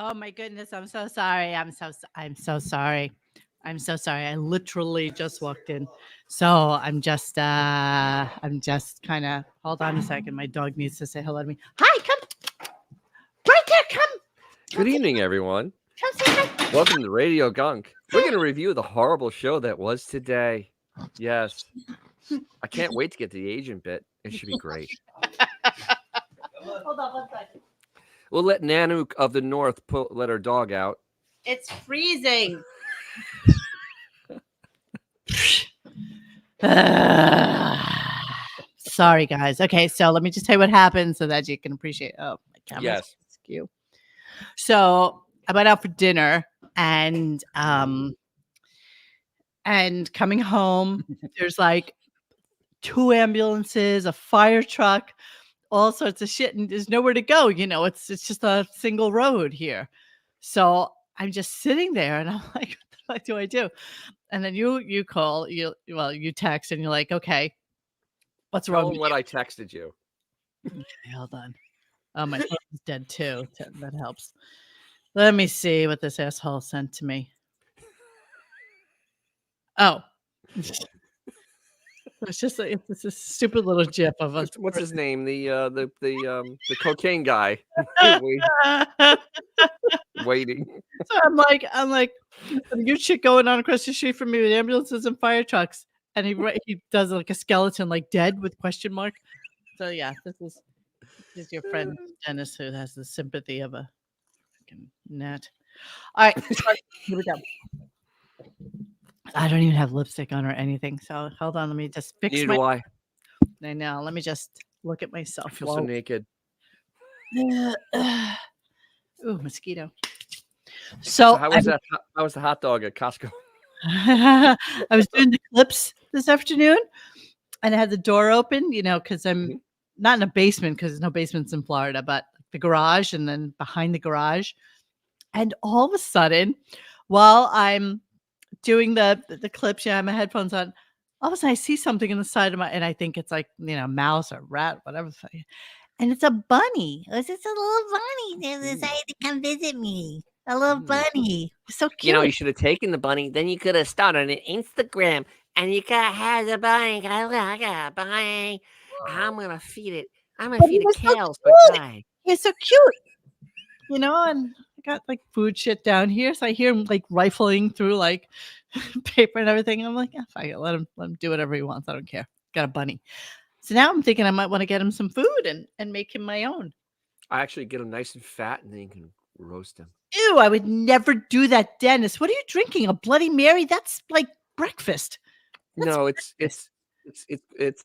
Oh my goodness, I'm so sorry. I'm so sorry. I'm so sorry. I literally just walked in. So I'm just kind of hold on a second. My dog needs to say hello to me. Hi, come right there. Come. Good evening, everyone. Come say hi. Welcome to Radio Gunk. We're going to review the horrible show that was today. Yes. I can't wait to get to the agent bit. It should be great. Hold on one second. We'll let Nanook of the North let her dog out. It's freezing. Sorry, guys. Okay, so let me just tell you what happened so that you can appreciate. Oh, my camera's askew. So I went out for dinner and coming home, there's like 2 ambulances, a fire truck, all sorts of shit, and there's nowhere to go. You know, it's just a single road here. So I'm just sitting there and I'm like, what do I do? And then you call, you text and you're like, okay, what's wrong with what you? I texted you. Okay, hold on. Oh, my phone is dead too. That helps. Let me see what this asshole sent to me. Oh. It's just it's a stupid little gif of us. What's his name? The cocaine guy. Waiting. So I'm like, you shit going on across the street from me with ambulances and fire trucks, and he does like a skeleton, like dead with question mark. So yeah, this is your friend Dennis who has the sympathy of a freaking gnat. All right, here we go. I don't even have lipstick on or anything, so hold on. Let me just fix Neither do I. I know. Let me just look at myself. I feel so naked. Ooh, mosquito. So how was that? How was the hot dog at Costco? I was doing the clips this afternoon, and I had the door open, you know, because I'm not in a basement because there's no basements in Florida, but the garage, and then behind the garage, and all of a sudden, while I'm doing the clips, yeah, my headphones on, all of a sudden I see something in the side of my, and I think it's like, you know, mouse or rat, whatever. And it's a bunny. It's just a little bunny that decided to come visit me. A little bunny. So cute. You know, you should have taken the bunny. Then you could have started an Instagram, and you could have had the bunny. I got a bunny. I'm going to feed it. I'm going to feed it kales for pie. He's so cute. You know, and I got like food shit down here. So I hear him like rifling through like paper and everything. And I'm like, I let him do whatever he wants. I don't care. Got a bunny. So now I'm thinking I might want to get him some food and make him my own. I actually get him nice and fat, and then you can roast him. Ew, I would never do that, Dennis. What are you drinking? A Bloody Mary? That's like breakfast. No, it's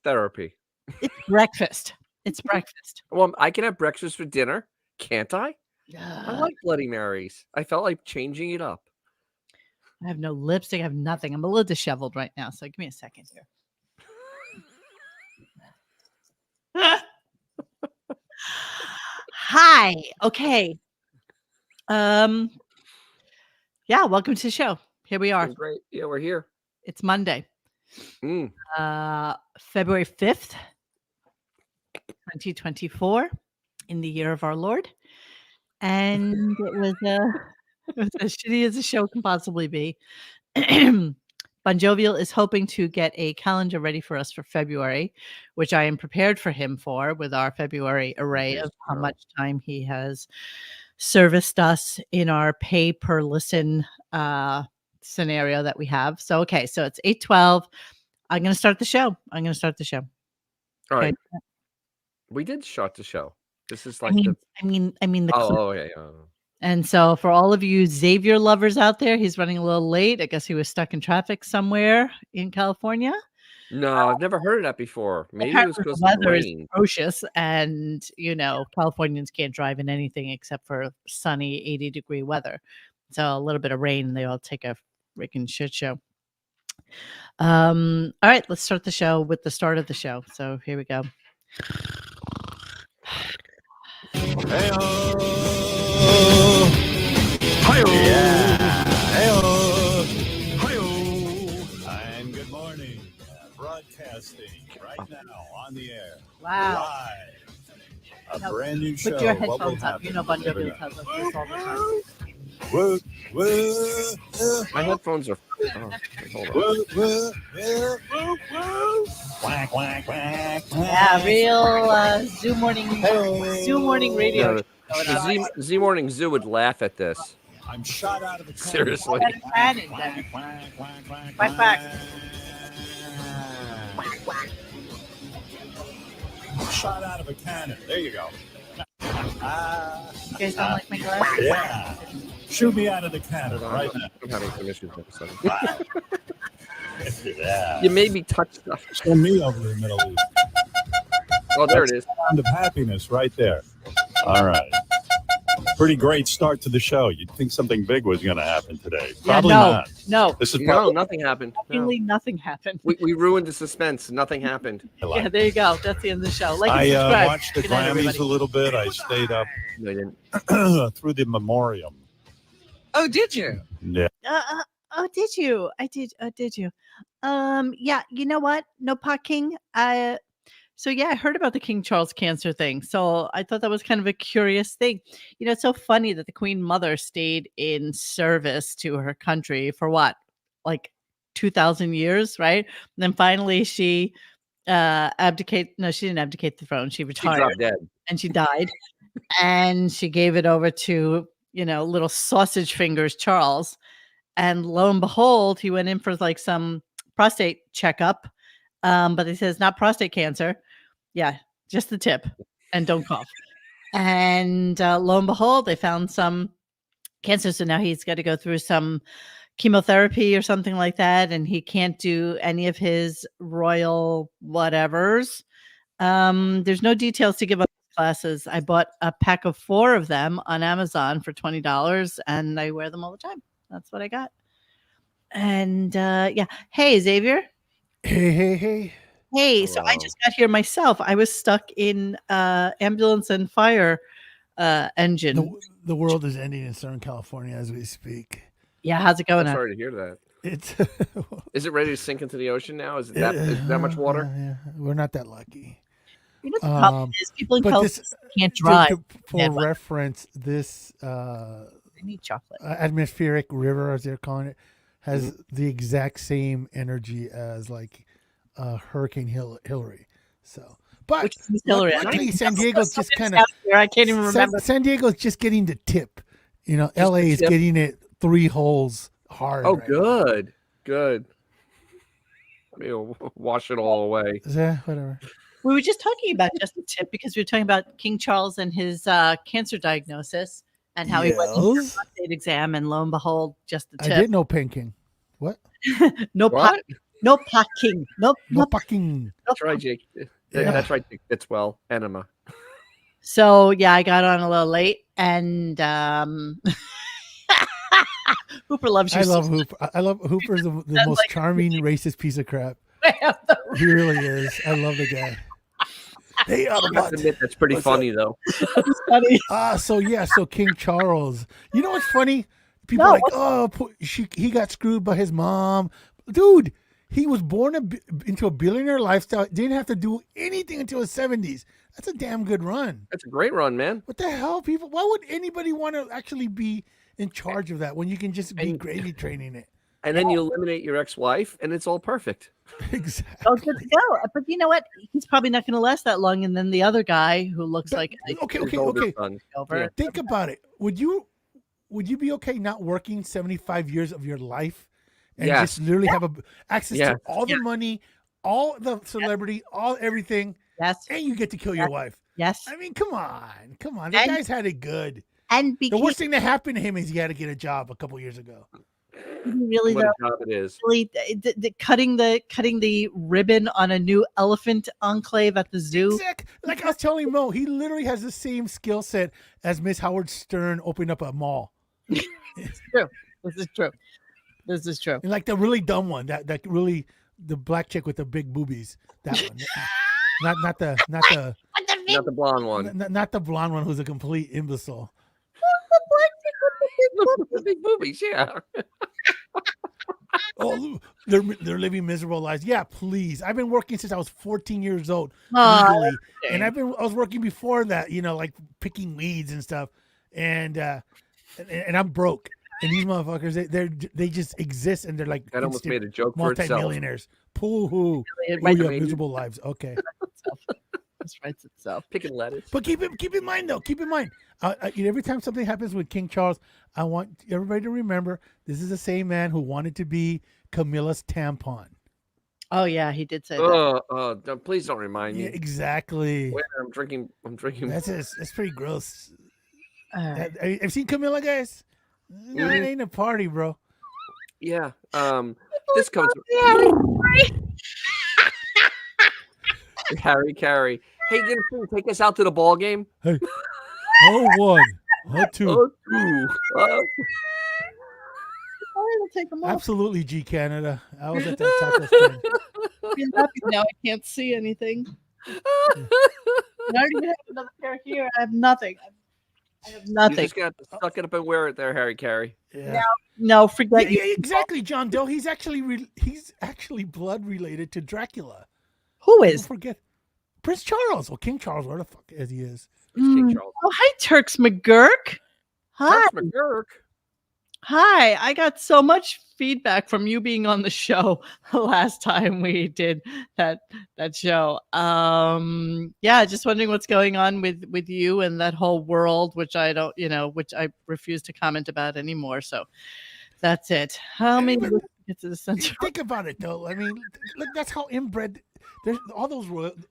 therapy. It's breakfast. It's breakfast. Well, I can have breakfast for dinner, can't I? I like Bloody Marys. I felt like changing it up. I have no lipstick. I have nothing. I'm a little disheveled right now, so give me a second here. Hi. Okay. Yeah, welcome to the show. Here we are. Great. Yeah, we're here. It's Monday. February 5th, 2024, in the year of our Lord. And it was as shitty as a show can possibly be. Bon Jovial is hoping to get a calendar ready for us for February, which I am prepared for him for with our February array of how much time he has serviced us in our pay per listen scenario that we have. So, okay, so it's 8:12. I'm going to start the show. All right. Okay. We did start the show. This is like the oh yeah. And so for all of you Xavier lovers out there, he's running a little late. I guess he was stuck in traffic somewhere in California. No, I've never heard of that before. Maybe it was because the weather is atrocious, and you know, Californians can't drive in anything except for sunny 80-degree weather. So a little bit of rain, and they all take a freaking shit show. All right, let's start the show with the start of the show. So here we go. Hey-o. Hi-o. Yeah. Hey-o. Hi-o. And good morning. Broadcasting right now on the air. Wow. Live A No, brand new show. put your What will headphones up. happen? You know Bon Never Jovi know. tells us this all the time. Whoa, whoa, My headphones are. Oh, hold on. whoa, whoa, whoa, whoa, whoa. Quack, quack, quack, quack. Yeah, real Zoo morning radio. No, the Z Morning Zoo would laugh at this. I'm shot out of the cannon. Seriously. Out of cannon, then. Quack, quack, quack, Quack, quack. Shot out of a cannon. There you go. You guys don't like my glasses? Yeah. Shoot me out of the cannon right now. I'm having some issues with this. Yeah. You made me touch stuff. Send me over to the Middle East. Oh, there it is. Sound of happiness right there. All right. Pretty great start to the show. You'd think something big was going to happen today. Probably not. No. This is No, probably nothing happened. No. Shockingly, nothing happened. We ruined the suspense. Nothing happened. Yeah, there you go. That's the end of the show. Like and I subscribe. watched the Good night, Grammys everybody. a little bit. I stayed up No, you didn't. through the memoriam. Oh, did you? Yeah. Oh, did you? I did. Oh, did you? Yeah. You know what? No pot king. So yeah, I heard about the King Charles cancer thing. So I thought that was kind of a curious thing. You know, it's so funny that the Queen Mother stayed in service to her country for what, like 2,000 years, right? And then finally she abdicated. No, she didn't abdicate the throne. She She retired dropped dead. and she died, and she gave it over to little sausage fingers Charles. And lo and behold, he went in for like some prostate checkup. But they said it's not prostate cancer. Yeah, just the tip. And don't cough. And lo and behold, they found some cancer. So now he's got to go through some chemotherapy or something like that. And he can't do any of his royal whatevers. There's no details to give up classes. I bought a pack of 4 of them on Amazon for $20, and I wear them all the time. That's what I got. And yeah. Hey, Xavier. Hey. Hey, so I Hello. just got here myself. I was stuck in ambulance and fire engine. The world is ending in Southern California as we speak. Yeah, how's it going? I'm on? sorry to hear that. It's Is it ready to sink into the ocean now? Is that much water? Yeah, we're not that lucky. You know, the problem is people in But California this, can't drive. for Yeah, but- reference, this I need chocolate. atmospheric river, as they're calling it, has the exact same energy as like Hurricane Hillary. So, but Which is Hillary. luckily, San Diego's just kind of I can't even remember. San Diego's just getting the tip. You know, LA the is tip. getting it 3 holes hard. Oh, right now. good. We'll wash it all away. Yeah, whatever. We were just talking about just the tip because we were talking about King Charles and his cancer diagnosis and how he went to a Yes. prostate exam, and lo and behold, just the I tip. did know Pinking. What? No pot, What? no pot king, No no fucking. That's right, Jake. Yeah. That's right, Jake. It's well, enema. So yeah, I got on a little late, and Hooper loves you. I love Hooper. I love Hooper's the most like- charming racist piece of crap. Hooper. He really is. I love the guy. Hey, I have to admit, that's pretty What's funny, though. Funny. So King Charles. You know what's funny? People No, are like, oh, he got screwed by his mom. Dude, he was born into a billionaire lifestyle. Didn't have to do anything until his 70s. That's a damn good run. That's a great run, man. What the hell, people? Why would anybody want to actually be in charge of that when you can just be And- gravy training it? And then you eliminate your ex-wife, and it's all perfect. Exactly. Oh, good to go. But you know what? He's probably not going to last that long. And then the other guy who looks But- like Okay. His older son. over. Yeah. Think about it. Would you be okay not working 75 years of your life and Yes. just literally have access Yes. to all the money, all the celebrity, all everything, Yes, and you get to kill your wife? yes. I mean, come on. The And- guy's had it good. And The because worst thing that happened to him is he had to get a job a couple years ago. really, What though, a job it is. really the cutting the ribbon on a new elephant enclave at the zoo. Like I was telling Mo, he literally has the same skill set as Miss Howard Stern opening up a mall. True. This is true. This is true. And like the really dumb one, that really the black chick with the big boobies. That one. not the Not the blonde one. not the blonde one who's a complete imbecile. The big boobies, yeah. Oh, they're living miserable lives. Yeah, please. I've been working since I was 14 years old Aw, legally, and I was working before that. Like picking weeds and stuff, and I'm broke. And these motherfuckers, they just exist, and they're like That almost instant made a joke for itself. multimillionaires. Poo-hoo. it Oh writes yeah, made- miserable lives. Okay, itself. Picking lettuce. but keep in mind though. Keep in mind, every time something happens with King Charles, I want everybody to remember this is the same man who wanted to be Camilla's tampon. Oh yeah, he did say that. Please don't remind Yeah, me. exactly. Wait, I'm drinking. That's pretty gross. Uh, I've seen Camilla, guys. No, it ain't a party, bro. Yeah. This comes. Harry Carey. Hey, take us out to the ball game. Hey, 1, 2. Oh, I'll take them off. Absolutely, G Canada. I was at that taco stand. Being happy now, I can't see anything. And I don't even have another pair here. I have nothing. I have You nothing. just got to suck it up and wear it there, Harry Carey. Yeah. No, forget you. Yeah, exactly, John Doe. He's actually he's actually blood related to Dracula. Who Don't is? forget Prince Charles. Well, King Charles, where the fuck is he? It's King Charles. Oh, hi, Turks McGurk. Hi. Turks McGurk. Hi. I got so much feedback from you being on the show the last time we did that show. Yeah, just wondering what's going on with you and that whole world, which I don't, which I refuse to comment about anymore. So that's it. How many get to the center? Think about it, though. I mean, look, that's how inbred. There's all those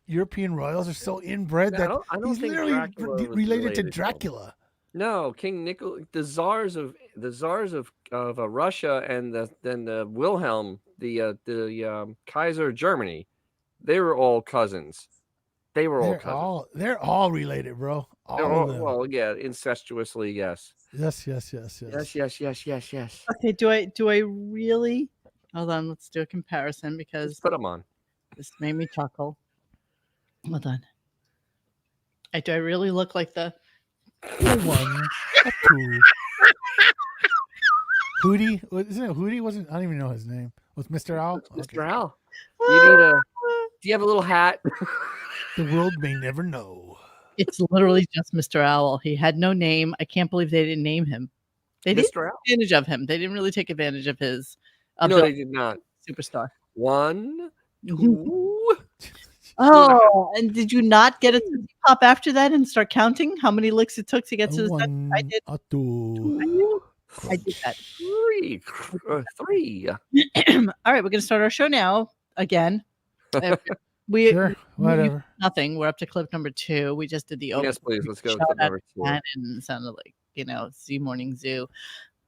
European royals are so inbred Yeah, that I don't he's think literally Dracula was related to him. Dracula. No, King Nicholas, the czars of Russia and the Wilhelm, the Kaiser of Germany, they were all cousins. They were all cousins. They're all related, bro. They're All of them. well, yeah, incestuously, yes. Yes. Yes. Okay, do I really? Hold on, let's do a comparison because Let's put them on. this made me chuckle. Hold on. Do I really look like the 1, 2. Hootie, isn't it Hootie? Wasn't I don't even know his name. Was Mr. Owl? Mr. Al, do you have a little hat? The world may never know. It's literally just Mr. Owl. He had no name. I can't believe they didn't name him. They didn't Mr. Al? take advantage of him. They didn't really take advantage of his No, they did not. superstar. 1, 2. Oh, and did you not get a Tootsie Pop after that and start counting how many licks it took to get to the center? I did. 2. I did that. 3. All right, we're going to start our show now again. We Sure, whatever. nothing. We're up to clip number 2. We just did the open. Yes, please. Let's go Shout to out number to 2. that, and it sounded like Z Morning Zoo,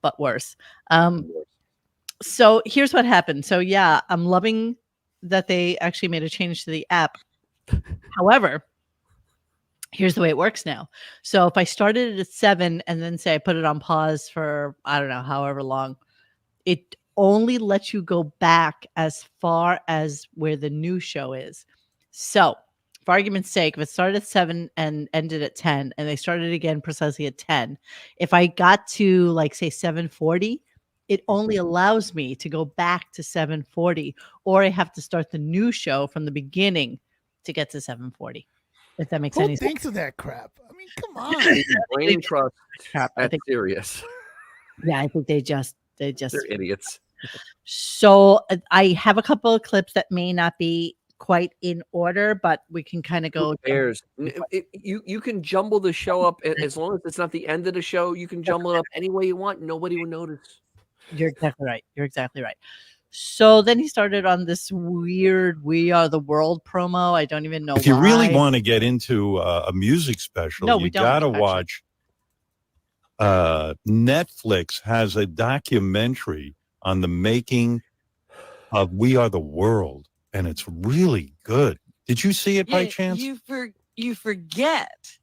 but worse. So here's what happened. So yeah, I'm loving that they actually made a change to the app. However, here's the way it works now. So if I started it at 7 and then say I put it on pause for, I don't know, however long, it only lets you go back as far as where the new show is. So for argument's sake, if it started at 7 and ended at 10 and they started again precisely at 10, if I got to like say 7:40, it only allows me to go back to 7:40, or I have to start the new show from the beginning to get to 7:40. If that makes Who any sense. thinks of that crap? I mean, come on. Brain trust. Crap, I That's think, serious. yeah, I think they just They're idiots. So I have a couple of clips that may not be quite in order, but we can kind of go. Who cares? You can jumble the show up as long as it's not the end of the show. You can jumble it up any way you want. Nobody will notice. You're exactly right. So then he started on this weird "We Are the World" promo. I don't even know. If you really want to get into a music special, No, we you don't, got to actually. watch. Netflix has a documentary on the making of "We Are the World," and it's really good. Did you see it by chance? You forget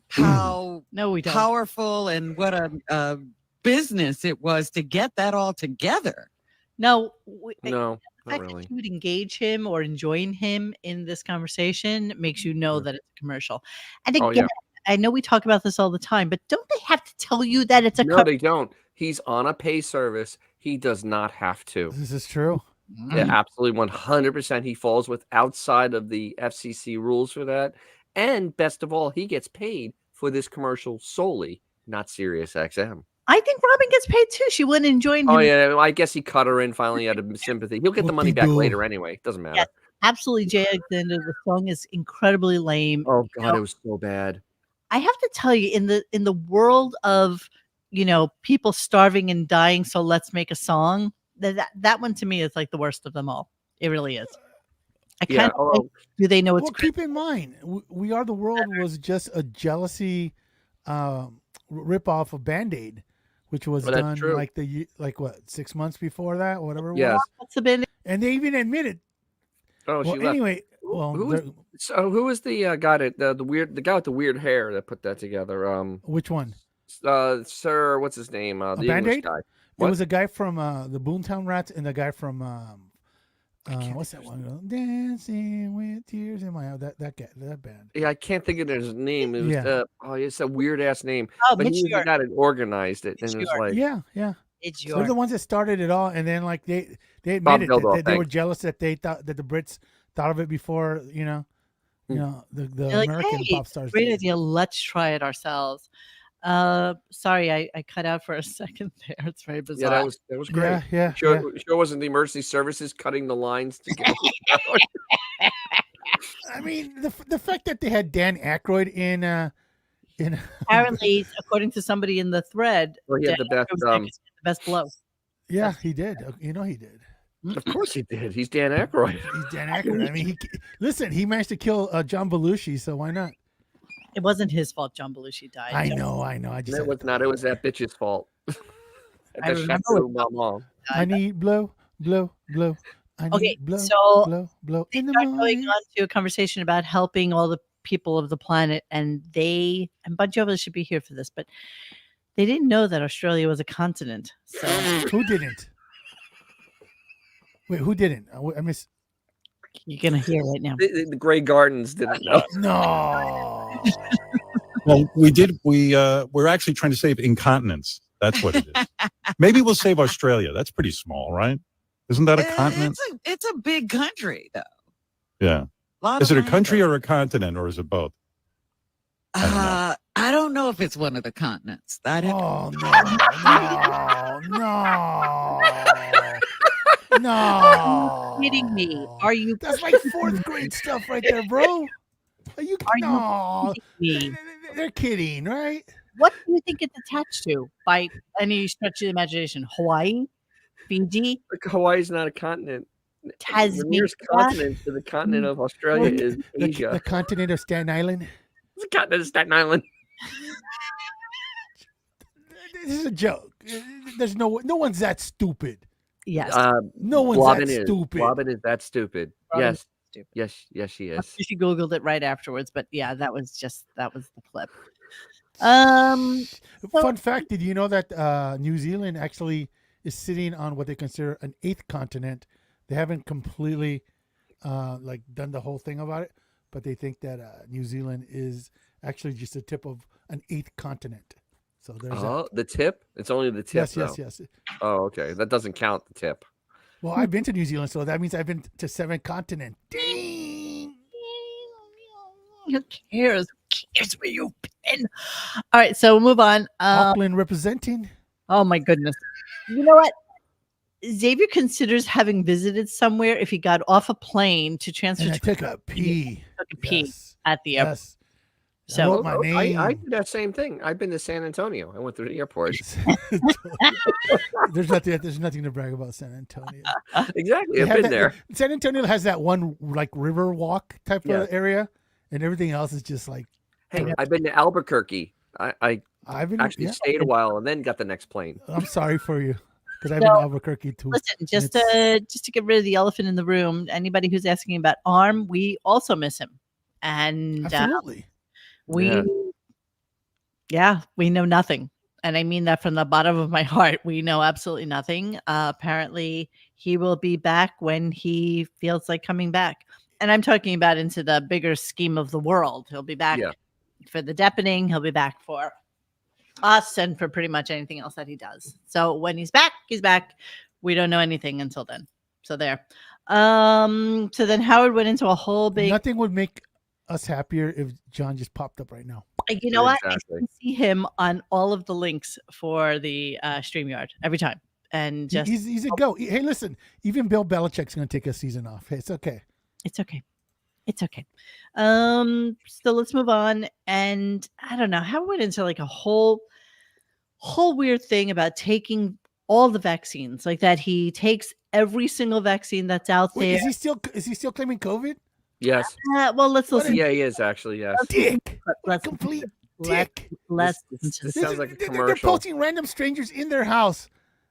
how No, we don't. powerful and what a business it was to get that all together. No, the not fact really. that you would engage him or join him in this conversation makes you know that it's a commercial. And again, Oh, yeah. I know we talk about this all the time, but don't they have to tell you that it's a No, they don't. He's on a pay service. He does not have to. This is true. Yeah, absolutely 100%. He falls with outside of the FCC rules for that. And best of all, he gets paid for this commercial solely, not Sirius XM. I think Robin gets paid too. She wouldn't enjoin him. Oh, yeah. I guess he cut her in finally out of sympathy. He'll get the money back Whoop-de-doo. later anyway. Doesn't matter. Yes, absolutely, Jay Alexander. The song is incredibly lame. Oh, You God, know, it was so bad. I have to tell you, in the world of people starving and dying, so let's make a song. That one to me is like the worst of them all. It really is. I Yeah, kind of like, do they know it's Well, keep in mind, We Are the World was just a jealousy rip-off of Band-Aid, which was Well, that's done true. like what, 6 months before that, whatever it Yes. was. what's the band? And they even admitted. Oh, Well, she left. anyway, well, Who was the guy the guy with the weird hair that put that together? which one? Sir, what's his name? The English Band-Aid? guy. It What? was a guy from the Boomtown Rats and the guy from what's that one? Dancing with Tears in My Eyes. That guy, that band. Yeah, I can't think of his name. It was Yeah. it's a weird ass name. Oh, But Mitch he was the York. guy that organized it, and Mitch it was York. like, Yeah. It's They're your the ones that started it all, and then like they Bob admitted Geldof, that they were thanks. jealous that they thought that the Brits thought of it before the They're like, American hey, pop stars. great did. idea. Let's try it ourselves. Sorry, I cut out for a second there. It's very yeah, bizarre. that was great. Yeah. Sure wasn't the emergency services cutting the lines to get I mean, the fact that they had Dan Aykroyd in Apparently, according to somebody in the thread, Well, he had Dan the best, Aykroyd was there 'cause he had the best blow. yeah, he did. He did. Of course he did. He's Dan Aykroyd. He's Dan Aykroyd. I mean, he managed to kill John Belushi, so why not? It wasn't his fault. John Belushi died. I know. I just It had was to- not. It was that bitch's fault. I That remember Chateau when- Marmont. I need blow. I need Okay, blow, so blow they in the start going morning. on to a conversation about helping all the people of the planet, and Bon Jovi should be here for this, but they didn't know that Australia was a continent. So Who didn't? Wait, who didn't? I miss. you're gonna hear right now. The Grey Gardens didn't know. No. Well, we're actually trying to save incontinence. That's what it is. Maybe we'll save Australia. That's pretty small, right? Isn't that a continent? It's a big country, though. Yeah. Lot Is of it a land country over or a continent, or is it both? I don't know if it's one of the continents. I'd have Oh no. Kidding me? Are you That's like 4th grade stuff right there, bro. Are you? No. kidding me? They're kidding, right? What do you think it's attached to by any stretch of the imagination? Hawaii, Fiji, Hawaii's not a continent. The Tasmania. nearest continent to the continent of Australia is The Asia. continent of Staten Island. It's a continent of Staten Island. This is a joke. There's no one's that stupid. Yes. No one's Robin that is. stupid. Robin is that stupid. Robin Yes. is stupid. Yes, she is. She Googled it right afterwards, but yeah, that was the clip. Fun fact: did you know that New Zealand actually is sitting on what they consider an 8th continent? They haven't completely done the whole thing about it, but they think that New Zealand is actually just the tip of an 8th continent. So there's that. The tip? It's only the tip. Yes. Oh, okay. That doesn't count the tip. Well, I've been to New Zealand, so that means I've been to 7 continents. Ding! Who cares? Who cares where you've been? All right, so we'll move on. Auckland representing. Oh my goodness. You know what? Xavier considers having visited somewhere if he got off a plane to transfer And I to took a pee. took a pee Yes. at the airport. Yes. So- I wrote my name. I did that same thing. I've been to San Antonio. I went through the airport. There's nothing to brag about San Antonio. Exactly. They I've have been that- there. San Antonio has that one like river walk type Yeah. of area, and everything else is just like Hey, I've been to Albuquerque. I I've been actually stayed a while and then got the next plane. I'm sorry for you because I've been to Albuquerque too. Listen, just it's- to get rid of the elephant in the room, anybody who's asking about Arm, we also miss him. And Absolutely. we know nothing. And I mean that from the bottom of my heart. We know absolutely nothing. Apparently, he will be back when he feels like coming back. And I'm talking about into the bigger scheme of the world. He'll be back Yeah. for the deepening. He'll be back for us and for pretty much anything else that he does. So when he's back, he's back. We don't know anything until then. So there. So then Howard went into a whole big. Nothing would make us happier if John just popped up right now. You know what? I Exactly. can see him on all of the links for the StreamYard every time, and just He's a go. Hey, listen, even Bill Belichick's going to take a season off. Hey, it's okay. it's okay. It's okay. So let's move on. And I don't know how went into like a whole weird thing about taking all the vaccines, like that he takes every single vaccine that's out Wait, there. is he still claiming COVID? Yes. Well, let's What listen. Yeah, he is actually. Yes. Dick. Let's Complete let's, dick. let's This- listen this to sounds like a They're commercial. posting random strangers in their house,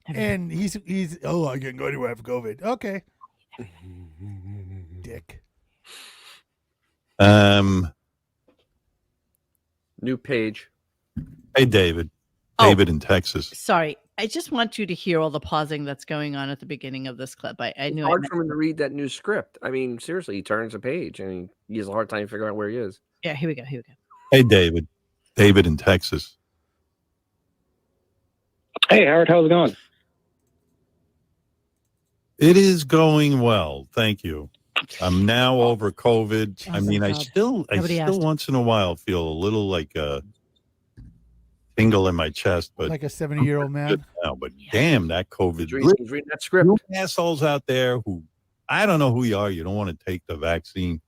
everything. and he's I can't go anywhere. I have COVID. Okay, dick. New page. Hey, David. Oh. David in Texas. Sorry, I just want you to hear all the pausing that's going on at the beginning of this clip. I It's knew I hard meant- for him to read that new script. I mean, seriously, he turns a page and he has a hard time figuring out where he is. Yeah, here we go. Hey, David. David in Texas. Hey, Howard, how's it going? It is going well. Thank you. I'm now over COVID. I Oh, mean, thank I God. still Nobody asked. once in a while feel a little like a tingle in my chest, but Like a 70-year-old man. good now. But damn, that COVID. He's reading that script. You assholes out there who, I don't know who you are. You don't want to take the vaccine.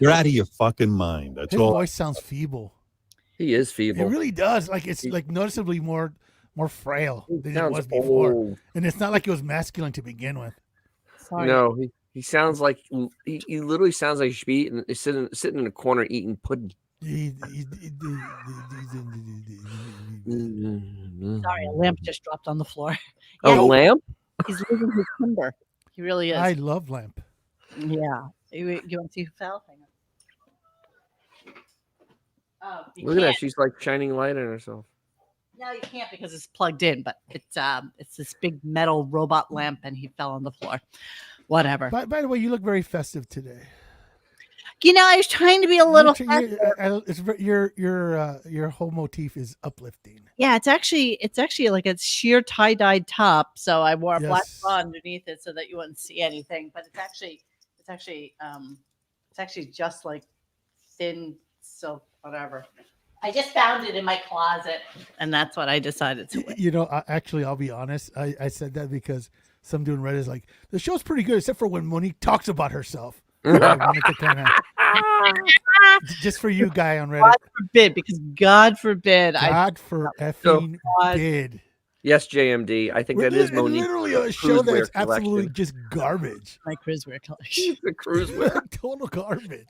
You're out of your fucking mind. That's His all. voice sounds feeble. He is It feeble. really does. Like it's like noticeably more frail He than it sounds was before. old. And it's not like it was masculine to begin with. Sorry. No, he sounds like he literally sounds like he should be eating, sitting in a corner eating pudding. Sorry, a lamp just dropped on the floor. A Yeah, lamp? he's losing his timber. He really is. I love lamp. Yeah. You want to see who fell? Hang on. Oh, you Look at that. can't. She's like shining light on herself. No, you can't because it's plugged in, but it's this big metal robot lamp and he fell on the floor. Whatever. By the way, you look very festive today. You know, I was trying to be a little festive. Your whole motif is uplifting. Yeah, it's actually like a sheer tie-dyed top. So I wore a black Yes. bra underneath it so that you wouldn't see anything. But it's actually just like thin silk, whatever. I just found it in my closet, and that's what I decided to wear. You know, I'll be honest. I said that because some dude in Reddit is like, the show's pretty good, except for when Monique talks about herself. I wanted to kind of just for you, guy on Reddit. God forbid, because God forbid, God for effing bid. Yes, JMD. I think that is Monique. Literally a show cruise wear that's absolutely collection. just garbage. my cruisewear collection. The cruise wear. Total garbage.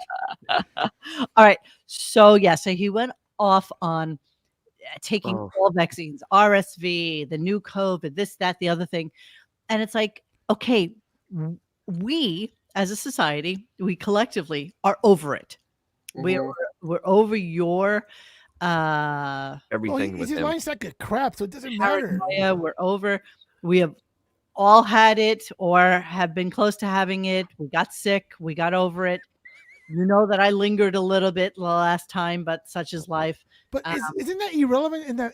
All right, so he went off on taking Oh. all vaccines, RSV, the new COVID, this, that, the other thing, and it's like, okay, we as a society, we collectively are over it. Mhm. We're over your Everything with his him. mind's like a crap, so it doesn't matter. paranoia. We're over. We have all had it or have been close to having it. We got sick. We got over it. You know that I lingered a little bit the last time, but such is life. But isn't that irrelevant in that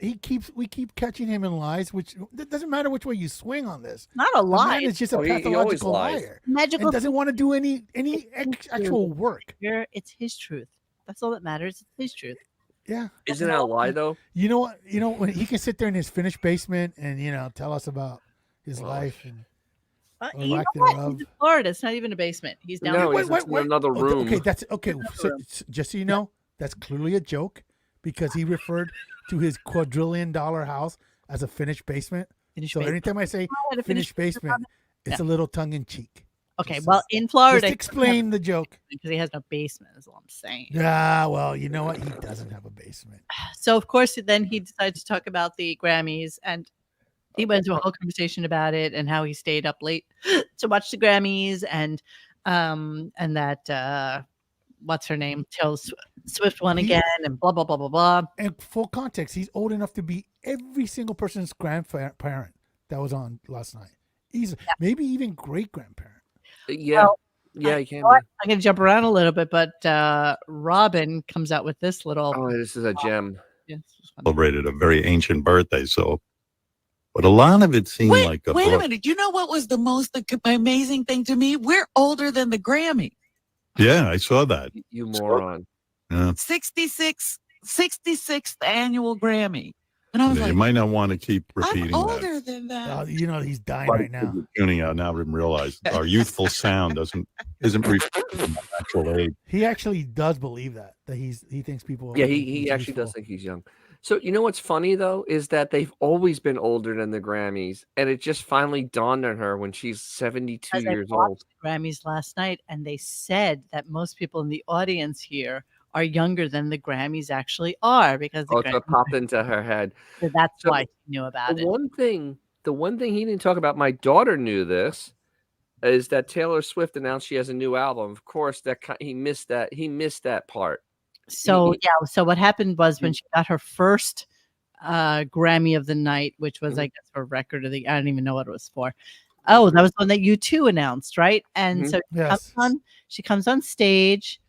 we keep catching him in lies, which it doesn't matter which way you swing on this. Not a The man lie. is just a Oh, he always pathological lies. liar Magical. and doesn't want to do any actual work. Here, it's his truth. That's all that matters. It's his truth. Yeah. Isn't that a lie though? You know what? You know when he can sit there in his finished basement and tell us about his life and or You know lack what? thereof. He's in Florida. It's not even a basement. He's down. No, there. he's in another room. Okay, that's okay. So just so you know, that's clearly a joke because he referred to his $quadrillion house as a finished basement. Finished So basement. anytime I say I had a finished basement, it's a little tongue in cheek. Okay, well, in Florida, Just explain the joke. because he has no basement. Is all I'm saying. Yeah, well, you know what? He doesn't have a basement. So of course, then he decided to talk about the Grammys, and he went into a whole conversation about it and how he stayed up late to watch the Grammys, and that what's her name, Taylor Swift won again, and blah blah blah blah blah. And full context, he's old enough to be every single person's grandparent that was on last night. He's maybe even great grandparent. Yeah. Well, Yeah, you can. You know what? I'm gonna jump around a little bit, but Robin comes out with this little. Oh, this is a gem. Yes, it was fun. celebrated a very ancient birthday. So, but a lot of it seemed like a Wait a minute. You know what was the most amazing thing to me? We're older than the Grammy. Yeah, I saw that. You moron. Yeah. 66th annual Grammy. And I was You like, might not want to keep I'm repeating older than that. You know he's dying right now. Tuning out now, didn't realize our youthful sound isn't reflecting my actual age. He actually does believe that he thinks people. Yeah, think he he's actually does youthful. think he's young. So you know what's funny though is that they've always been older than the Grammys, and it just finally dawned on her when she's 72 As I years watched old. the Grammys last night, and they said that most people in the audience here are younger than the Grammys actually are because the Oh, so it popped into her head. so that's So why she knew about The it. one thing he didn't talk about, my daughter knew this, is that Taylor Swift announced she has a new album. Of course, he missed that. He missed that part. So he- yeah, so what happened was when he- she got her first Grammy of the night, which was I Mhm. guess for record of the I don't even know what it was for. Oh, that was one that U2 announced, right? And Mhm. so Yes. she comes on stage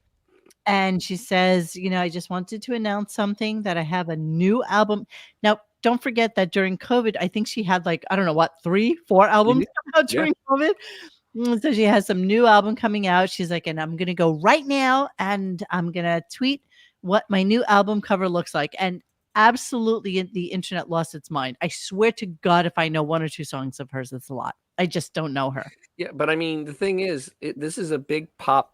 and she says, I just wanted to announce something that I have a new album. Now, don't forget that during COVID, I think she had like, I don't know what, 3, 4 albums come out Yeah. during COVID. So she has some new album coming out. She's like, and I'm going to go right now and I'm going to tweet what my new album cover looks like. And absolutely the internet lost its mind. I swear to God, if I know 1 or 2 songs of hers, it's a lot. I just don't know her. Yeah, but I mean, the thing is, this is a big pop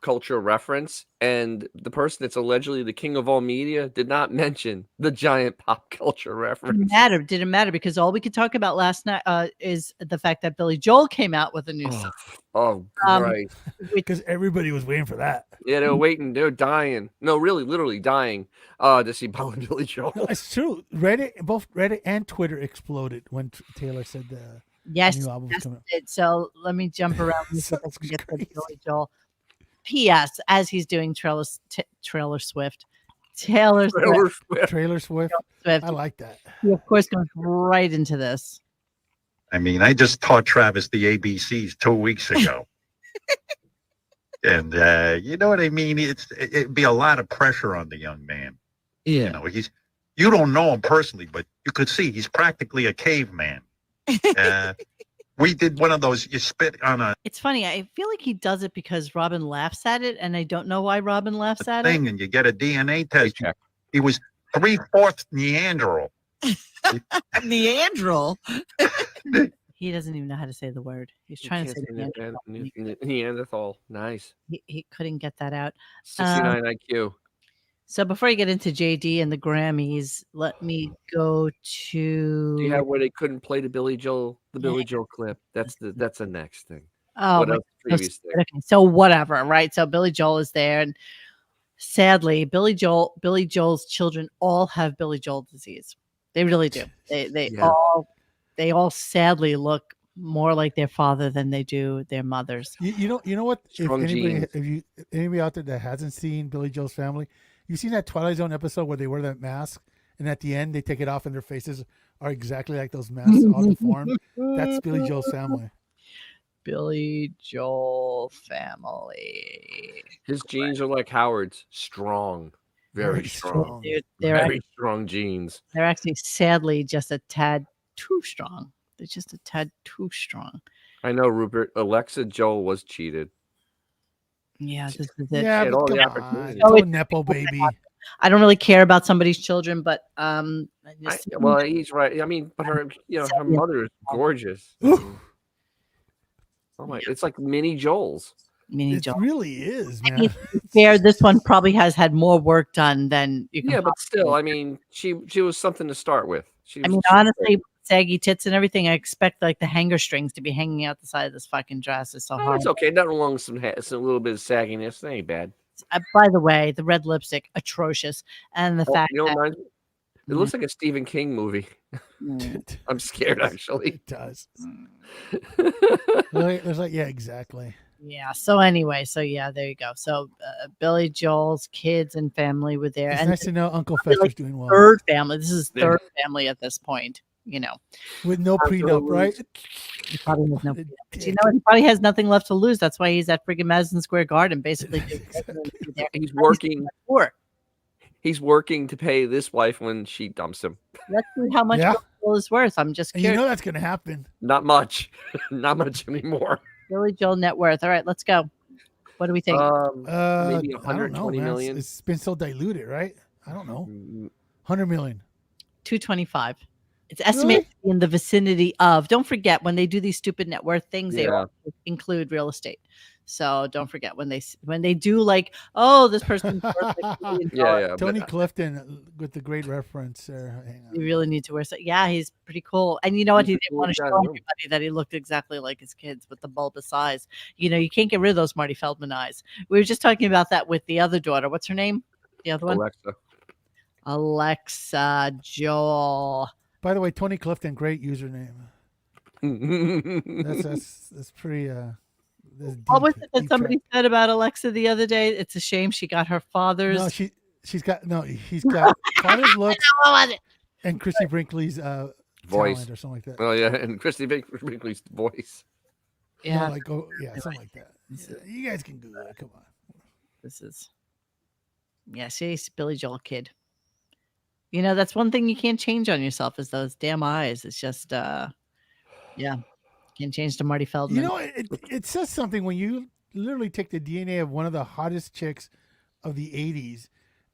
culture reference, and the person that's allegedly the king of all media did not mention the giant pop culture reference. Didn't matter because all we could talk about last night is the fact that Billy Joel came out with a new song. Oh, Um, right. Because everybody was waiting for that. Yeah, they were waiting. They were dying. No, really, literally dying to see Billy Joel. No, it's true. Both Reddit and Twitter exploded when Taylor said the Yes, new album was yes, coming out. it did. So let me jump around and see if I Sounds can get to crazy. Billy Joel. P.S. As he's doing Taylor Swift, Taylor Trailer Swift. Swift, I like that. he of course goes right into this. I mean, I just taught Travis the ABCs 2 weeks ago. And you know what I mean? It'd be a lot of pressure on the young man. Yeah. You know, you don't know him personally, but you could see he's practically a caveman. We did one of those, you spit on a It's funny. I feel like he does it because Robin laughs at it, and I don't know why Robin laughs at it. thing and you get a DNA test. check. He was 3/4 Neanderthal. Neanderthal. He doesn't even know how to say the word. He's trying to say Neanderthal. Nice. he couldn't get that out. 69 IQ. So before I get into JD and the Grammys, let me go to. Do you have where they couldn't play the Billy Joel clip? That's the next thing. Oh, What my else? Previous thing. okay. So whatever, right? So Billy Joel is there, and sadly, Billy Joel's children all have Billy Joel disease. They really do. They Yeah. they all sadly look more like their father than they do their mothers. You know what? Strong genes. If anybody out there that hasn't seen Billy Joel's Family, you've seen that Twilight Zone episode where they wear that mask, and at the end they take it off, and their faces are exactly like those masks, all deformed. That's Billy Joel's Family. Billy Joel family. His genes are like Howard's. Strong. Very Very strong. strong. Very strong genes. They're actually sadly just a tad too strong. They're just a tad too strong. I know, Rupert. Alexa Joel was cheated. Yeah, this is it. Yeah, had but all the come opportunity. on. Oh, It's a nepo baby. I don't really care about somebody's children, but I just, Well, he's right. I mean, but her mother is gorgeous. Ooh. Oh my! It's like mini Joel's. Mini It Joel. really is, I man. mean, to be fair, this one probably has had more work done than you can. Yeah, but still, I mean, she was something to start with. I mean, honestly, saggy tits and everything, I expect like the hanger strings to be hanging out the side of this fucking dress. It's so hard. it's okay. Nothing wrong with some little bit of sagginess. That ain't bad. By the way, the red lipstick, atrocious, and the fact You know, that what reminds me? It looks like a Stephen King movie. I'm scared, actually. It does. Mm. There's like, yeah, exactly. yeah. So anyway, so yeah, there you go. So Billy Joel's kids and family were there, It's and nice to know Uncle probably, Fester's like, doing well third family. This is Yeah. third family at this point. with no prenup, right? He probably has no. What a You dick. know what? He probably has nothing left to lose. That's why he's at friggin' Madison Square Garden, basically. doing residency there. He's working. Tour. He's working to pay this wife when she dumps him. Let's see how much Yeah. Billy Joel is worth. I'm just And you curious. know that's gonna happen. Not much. Not much anymore. Billy Joel net worth. All right, let's go. What do we think? Maybe I don't know, 120 man. million. It's been so diluted, right? I don't know. Mm, 100 million. 225. It's estimated to be in the vicinity of. Don't forget when they do these stupid net worth things, they Yeah. also include real estate. So don't forget when they do like, oh, this person's worth like $1 million. Yeah. Tony but, Clifton with the great reference there. Hang on. You really need to wear. Yeah, he's pretty cool. And you know what? He's He a didn't cool want to guy show to know. everybody that he looked exactly like his kids with the bulbous eyes. You know, you can't get rid of those Marty Feldman eyes. We were just talking about that with the other daughter. What's her name? The other one? Alexa Joel. By the way, Tony Clifton, great username. That's pretty. That's What was deep- it that deep somebody track. said about Alexa the other day? It's a shame she got her father's. No, he's got father's looks What was it? and Chrissy Brinkley's Voice. talent or something like that. Oh yeah, and Christy Brinkley's voice. Yeah, No, something like that. Yeah, you guys can Google it. Come on. this is. Yeah, she's Billy Joel kid. You know, that's one thing you can't change on yourself is those damn eyes. It's just, yeah, can't change to Marty Feldman. You know, it says something when you literally take the DNA of one of the hottest chicks of the 80s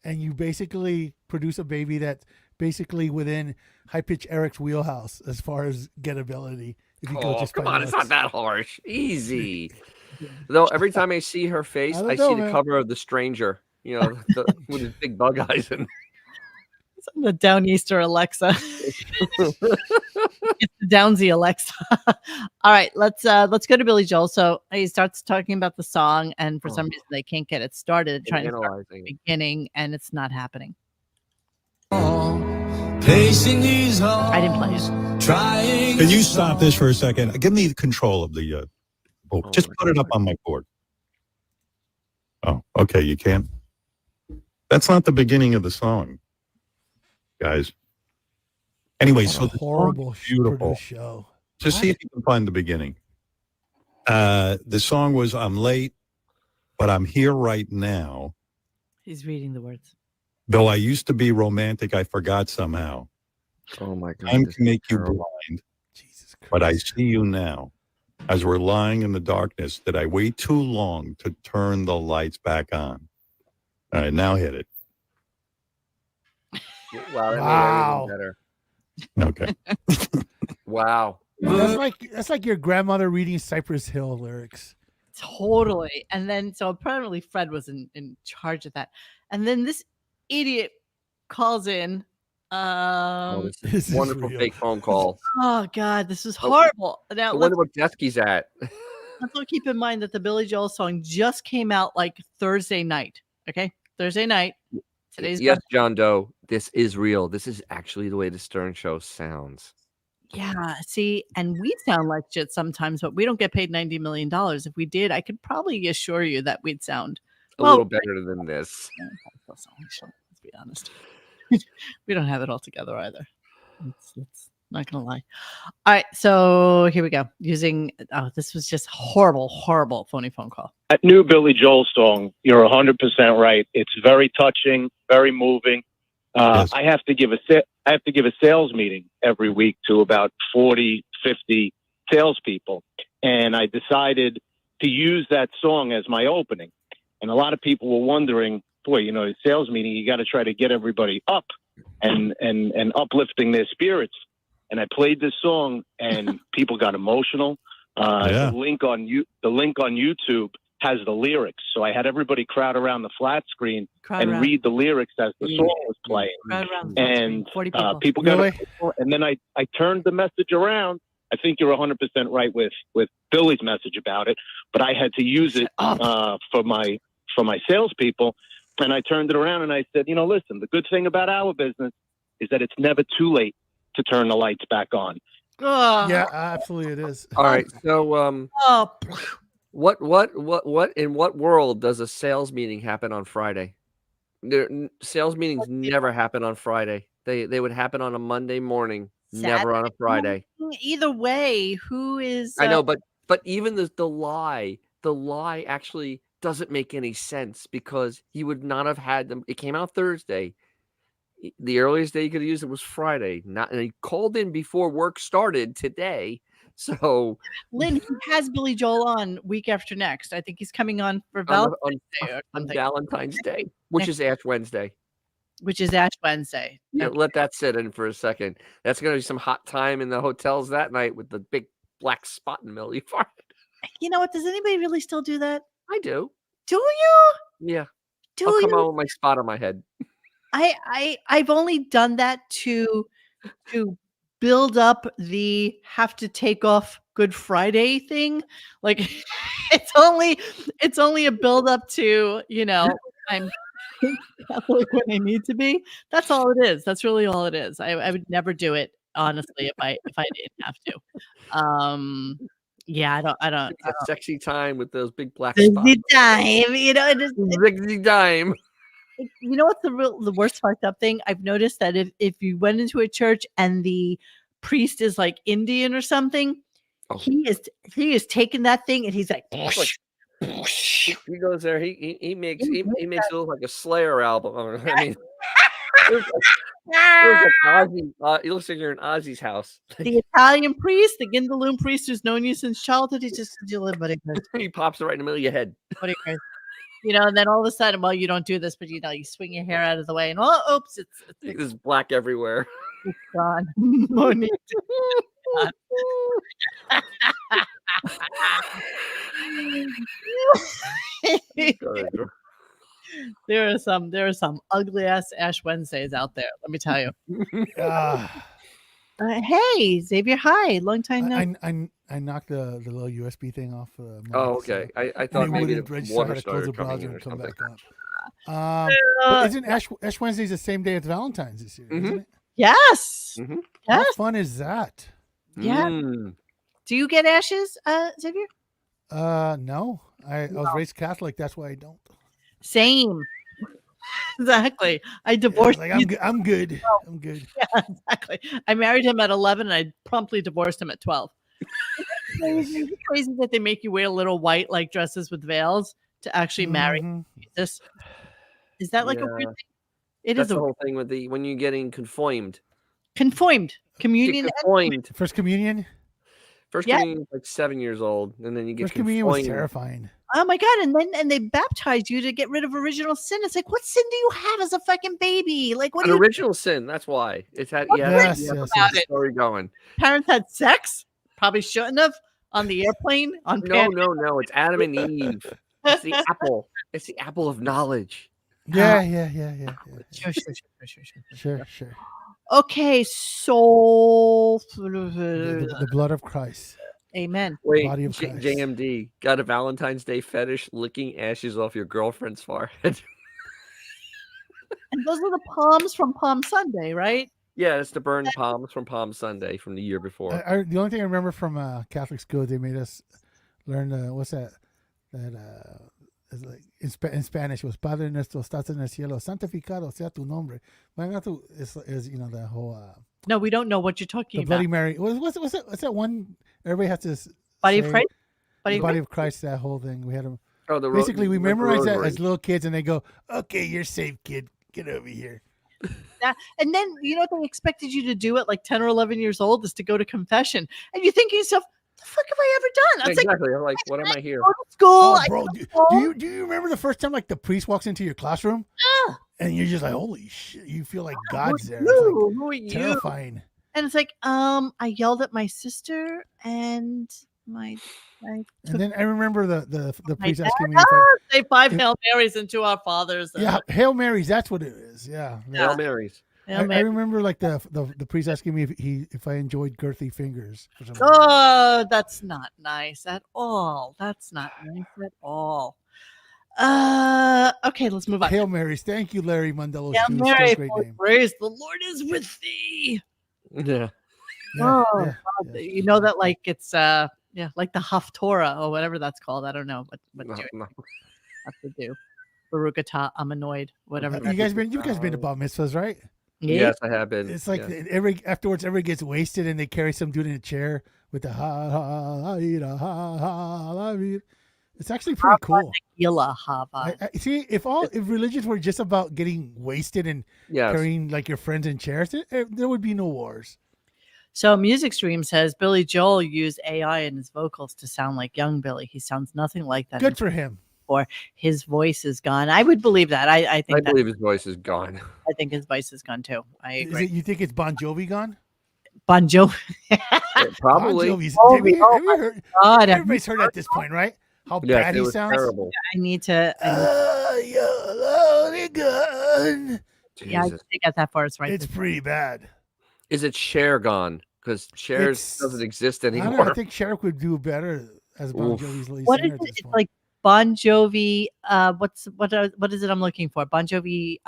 and you basically produce a baby that's basically within High Pitch Eric's wheelhouse as far as gettability. If you go Oh, just come by on, it's looks. not that harsh. Easy. Though every time I see her face, I I, don't know, see the man. cover of The Stranger. You know, with his big bug eyes and It's the Downeaster Alexa. It's the Downsy Alexa. All right, let's go to Billy Joel. So he starts talking about the song, and for some reason they can't get it started. Trying to start at the analyzing. beginning, and it's not happening. Pacing these I didn't play it. halls, trying Can you to stop this for a second? Give me the control of the board. Oh Just my put it up God. on my board. Oh, okay. You can. That's not the beginning of the song, guys. Anyway, What so a the horrible song is beautiful. produced show. Just see if you can find the beginning. The song was "I'm late, but I'm here right now. He's reading the words. Though I used to be romantic, I forgot somehow. Oh my God. Time this can make is you terrible. blind, Jesus Christ. but I see you now. As we're lying in the darkness, did I wait too long to turn the lights back on? All right, now hit it. Wow. That Wow. made everything better. Okay. Wow. That's like your grandmother reading Cypress Hill lyrics. Totally. And then, so apparently Fred was in charge of that. And then this idiot calls in. Oh, this This is is a wonderful real. fake phone call. Oh God, this is horrible. Now I let's wonder what desk he's at. all keep in mind that the Billy Joel song just came out like Thursday night. Okay, Thursday night. Today's Yes, John Doe. This is real. This is actually the way the Stern Show sounds. Yeah. See, and we sound like shit sometimes, but we don't get paid $90 million. If we did, I could probably assure you that we'd sound A little better than this. Let's be honest. We don't have it all together either. It's not gonna lie. All right, so here we go. This was just horrible phony phone call. That new Billy Joel song, you're 100% right. It's very touching, very moving. Yes. I have to give a sales meeting every week to about 40, 50 salespeople, and I decided to use that song as my opening. And a lot of people were wondering, boy, you know, a sales meeting, you got to try to get everybody up and uplifting their spirits. And I played this song, and people got emotional. Yeah. The link on YouTube has the lyrics, so I had everybody crowd around the flat screen and read the lyrics as the song was playing. Crowd around, And 40 people. people got Really? emotional, and then I turned the message around. I think you're 100% right with Billy's message about it, but I had to use it for my salespeople, and I turned it around and I said, you know, listen, the good thing about our business is that it's never too late to turn the lights back on. Oh, Yeah, absolutely it is. All right. So, oh, what in what world does a sales meeting happen on Friday? Sales meetings never happen on Friday. They would happen on a Monday morning, never on a Friday. either way, who is? I know, but even the lie doesn't make any sense because he would not have had them. It came out Thursday. The earliest day he could have used it was Friday. And he called in before work started today. So Lynn, he has Billy Joel on week after next. I think he's coming on for on, Valentine's Day or on something, Valentine's Day, which is Ash Wednesday. which is Ash Wednesday. Yeah, Okay. let that sit in for a second. That's going to be some hot time in the hotels that night with the big black spot in the middle of your forehead. You know what? Does anybody really still do that? I do. Do you? Yeah. Do I'll come you? on with my spot on my head. I've only done that to build up the have to take off Good Friday thing. Like it's only a build up to, I'm Catholic when I need to be. That's all it is. That's really all it is. I would never do it, honestly, if I didn't have to. Yeah, I don't It's a sexy time with those big black spots. Busy time, Sexy time. You know what's the worst fucked up thing? I've noticed that if you went into a church and the priest is like Indian or something, he is taking that thing and he's like, He goes there. He makes it look like a Slayer album. I mean, it looks like you're in Ozzy's house. the Italian priest, the Gindaloon priest who's known you since childhood, he just says, "You live, buddy." He pops it right in the middle of your head. And then all of a sudden, well, you don't do this, but you swing your hair out of the way, and oops, it's There's black everywhere. gone. No need to. There are some ugly ass Ash Wednesdays out there. Let me tell you. Hey, Xavier. Hi, long time no. I knocked the little USB thing off. Okay. I thought maybe the water started coming in or come something. back on. But isn't Ash Wednesday the same day as Valentine's this year? Isn't it? Yes. Mhm. How Yes. fun is that? Yeah. Do you get ashes, Xavier? No. I was raised Catholic. That's why I don't. Same. Exactly. I divorced. I'm good. I'm good. I'm good. Yeah, exactly. I married him at 11 and I promptly divorced him at 12. Is it crazy that they make you wear little white dresses with veils to actually marry Jesus? Is that like a weird thing? That's the whole thing with when you're getting conformed. Conformed. Communion. Conformed. First communion? First communion is like 7 years old, and then you get First communion was terrifying. Oh my God. And they baptize you to get rid of original sin. It's like, what sin do you have as a fucking baby? Like, what An do you original sin. That's why. It's had Yes. story going. Parents had sex? Probably shouldn't have on the airplane. No. It's Adam and Eve. It's the apple. It's the apple of knowledge. Yeah. Sure. Okay, so The blood of Christ. Amen. Wait, Body of Christ. JMD got a Valentine's Day fetish licking ashes off your girlfriend's forehead. And those are the palms from Palm Sunday, right? Yeah, it's the burned palms from Palm Sunday from the year before. The only thing I remember from Catholic school, they made us learn what's that? It's like in Spanish was Padre nuestro estás en el cielo, santificado sea tu nombre. Is the whole. No, we don't know what you're talking the about. Bloody Mary. What's that one? Everybody has to. Body of Christ. Body of Christ. That whole thing. We had them. Basically, we memorized that as little kids, and they go, "Okay, you're safe, kid. Get over here." And then what they expected you to do at like 10 or 11 years old is to go to confession, and you think to yourself, "The fuck have I ever done?" Exactly. I'm like, what am I here? Go to school. Bro, do you remember the first time the priest walks into your classroom? And you're just like, holy shit! You feel like God's there. It's Who are you? terrifying. And it's like, I yelled at my sister and my. And then I remember the priest asking me say 5 Hail Marys into our fathers. Yeah, Hail Marys, that's what it is. Yeah. Hail Marys. I remember the priest asking me if I enjoyed girthy fingers. For some reason. Oh, that's not nice at all. That's not nice at all. Okay, let's move on. Hail Marys. Thank you, Larry Mandelo. Hail Mary, great name. praise the Lord is with thee. Yeah. God, you know that it's like the Haftorah or whatever that's called. I don't know what you have to do. Baruch atah, I'm annoyed. Whatever. You guys been to bar mitzvahs, right? Yeah. Yes, I have been. It's like afterwards, everybody gets wasted and they carry some dude in a chair with the ha ha ha ha ha ha. It's actually pretty cool. Tequila Hava. I see. If religions were just about getting wasted and Yes. carrying like your friends in chairs, there would be no wars. So Music Stream says Billy Joel used AI in his vocals to sound like young Billy. He sounds nothing like that. Good for him. Or his voice is gone. I would believe that. I believe his voice is gone. I think his voice is gone too. I agree. You think it's Bon Jovi gone? Bon Jovi. Probably. Bon Jovi's, Oh, have you heard? God, Everybody's heard at this point, right? How bad it he was sounds. terrible. I need to. You're loaded gun. Yeah, I Jesus. think got that far. It's right. It's pretty bad. Is it Cher gone? Because Cher It's- doesn't exist I don't know. I anymore. think Sherrick would do better as Bon Oof. Jovi's lead What singer is at it? this It's point. like Bon Jovi. What is it I'm looking for? Bon Jovi.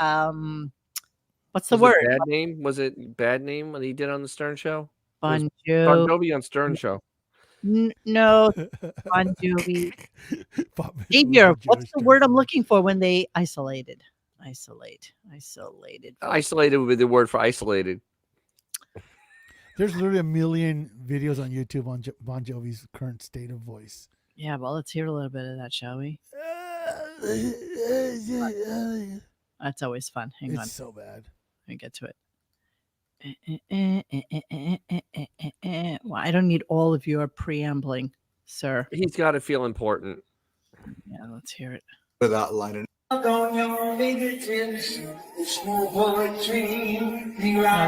What's the Was word? it bad name? Was it bad name what he did on the Stern Show? Bon Bon Jovi. Jovi on Stern Show. No, Bon Jovi. Bob is Xavier, really what's Jewish the guy. word I'm looking for when they isolated? Isolated. Isolated would be the word for isolated. There's literally a million videos on YouTube on Bon Jovi's current state of voice. Yeah, well, let's hear a little bit of that, shall we? That's always fun. Hang on, It's so bad. let me get to it. Well, I don't need all of your preambling, sir. He's got to feel important. Yeah, let's hear it. With that line. No,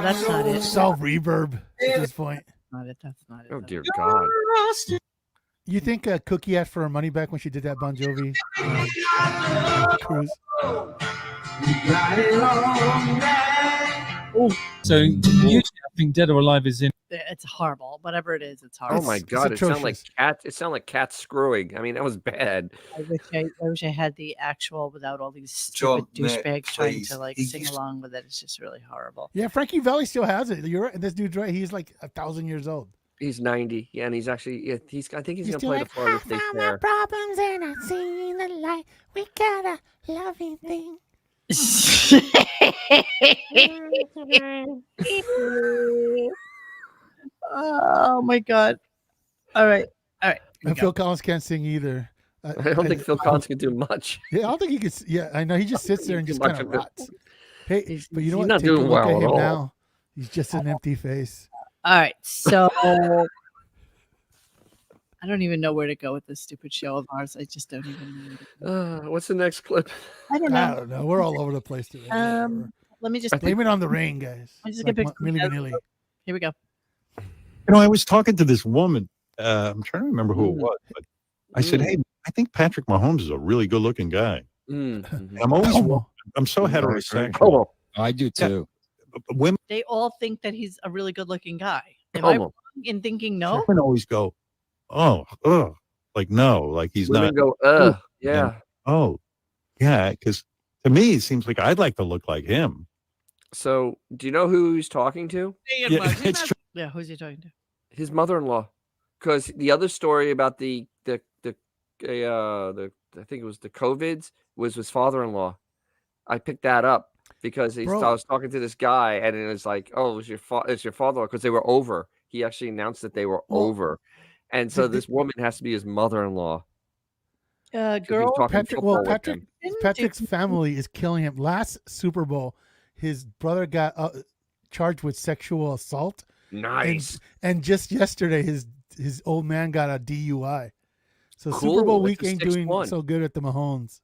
that's not it. It's all reverb at this point. That's not it. Oh That's dear God! You think Cookie asked for her money back when she did that Bon Jovi cruise? So usually I think Dead or Alive is in. It's horrible. Whatever it is, it's Oh horrible. my It's God! It sounded like atrocious. cats. It sounded like cats screwing. I mean, that was bad. I wish I had the actual without all these John, stupid douchebags Nick, trying please. to like He sing just- along with it. It's just really horrible. Yeah, Frankie Valli still has it. You're right. This dude's right. He's like 1,000 years old. He's 90. Yeah, and he's actually. Yeah, I think he's He's gonna still play like, the Florida State Fair. problems and I see the light. We got a loving thing. Oh my God. All right. And Phil Collins can't sing either. I don't think Phil Collins can do much. Yeah, I don't think he could. Yeah, I know. He just sits there and He's just much kind of of it. rots. Hey, He's- but you know he's what? not Take doing a look well at at him all. now. He's just an empty face. All right. So I don't even know where to go with this stupid show of ours. I just don't even know. Where to go. What's the next clip? I don't I know. don't know. We're all over the place today. Let me just Blame it on the rain, guys. I just Like get pictures. Milli Vanilli. Here we go. You know, I was talking to this woman. I'm trying to remember who it Mm. was, but I said, "Hey, I think Patrick Mahomes is a really good-looking guy." And Mm. I'm always, Como. I'm so Right, right. heterosexual. Como. I do too. Women They all think that he's a really good looking guy. Am I Como. wrong in thinking no? women always go, "Oh, ugh," like no, like he's Women not. go, yeah. Oh, yeah, because to me, it seems like I'd like to look like him. So, do you know who he's talking to? Yeah, it's true. Yeah, who's he talking to? His mother-in-law. Because the other story about the I think it was the COVIDs was his father-in-law. I picked that up because I Bro. was talking to this guy and it was like, oh, it's your father-in-law because they were over. He actually announced that they were Well, over, and so this woman has to be his mother-in-law. 'cause he's Girl. talking Patrick, football well, with Patrick, them. Patrick's family is killing him. Last Super Bowl, his brother got charged with sexual assault, Nice. and just yesterday, his old man got a DUI. So Super Cool, Bowl it's week a ain't doing 6-1. so good at the Mahomes.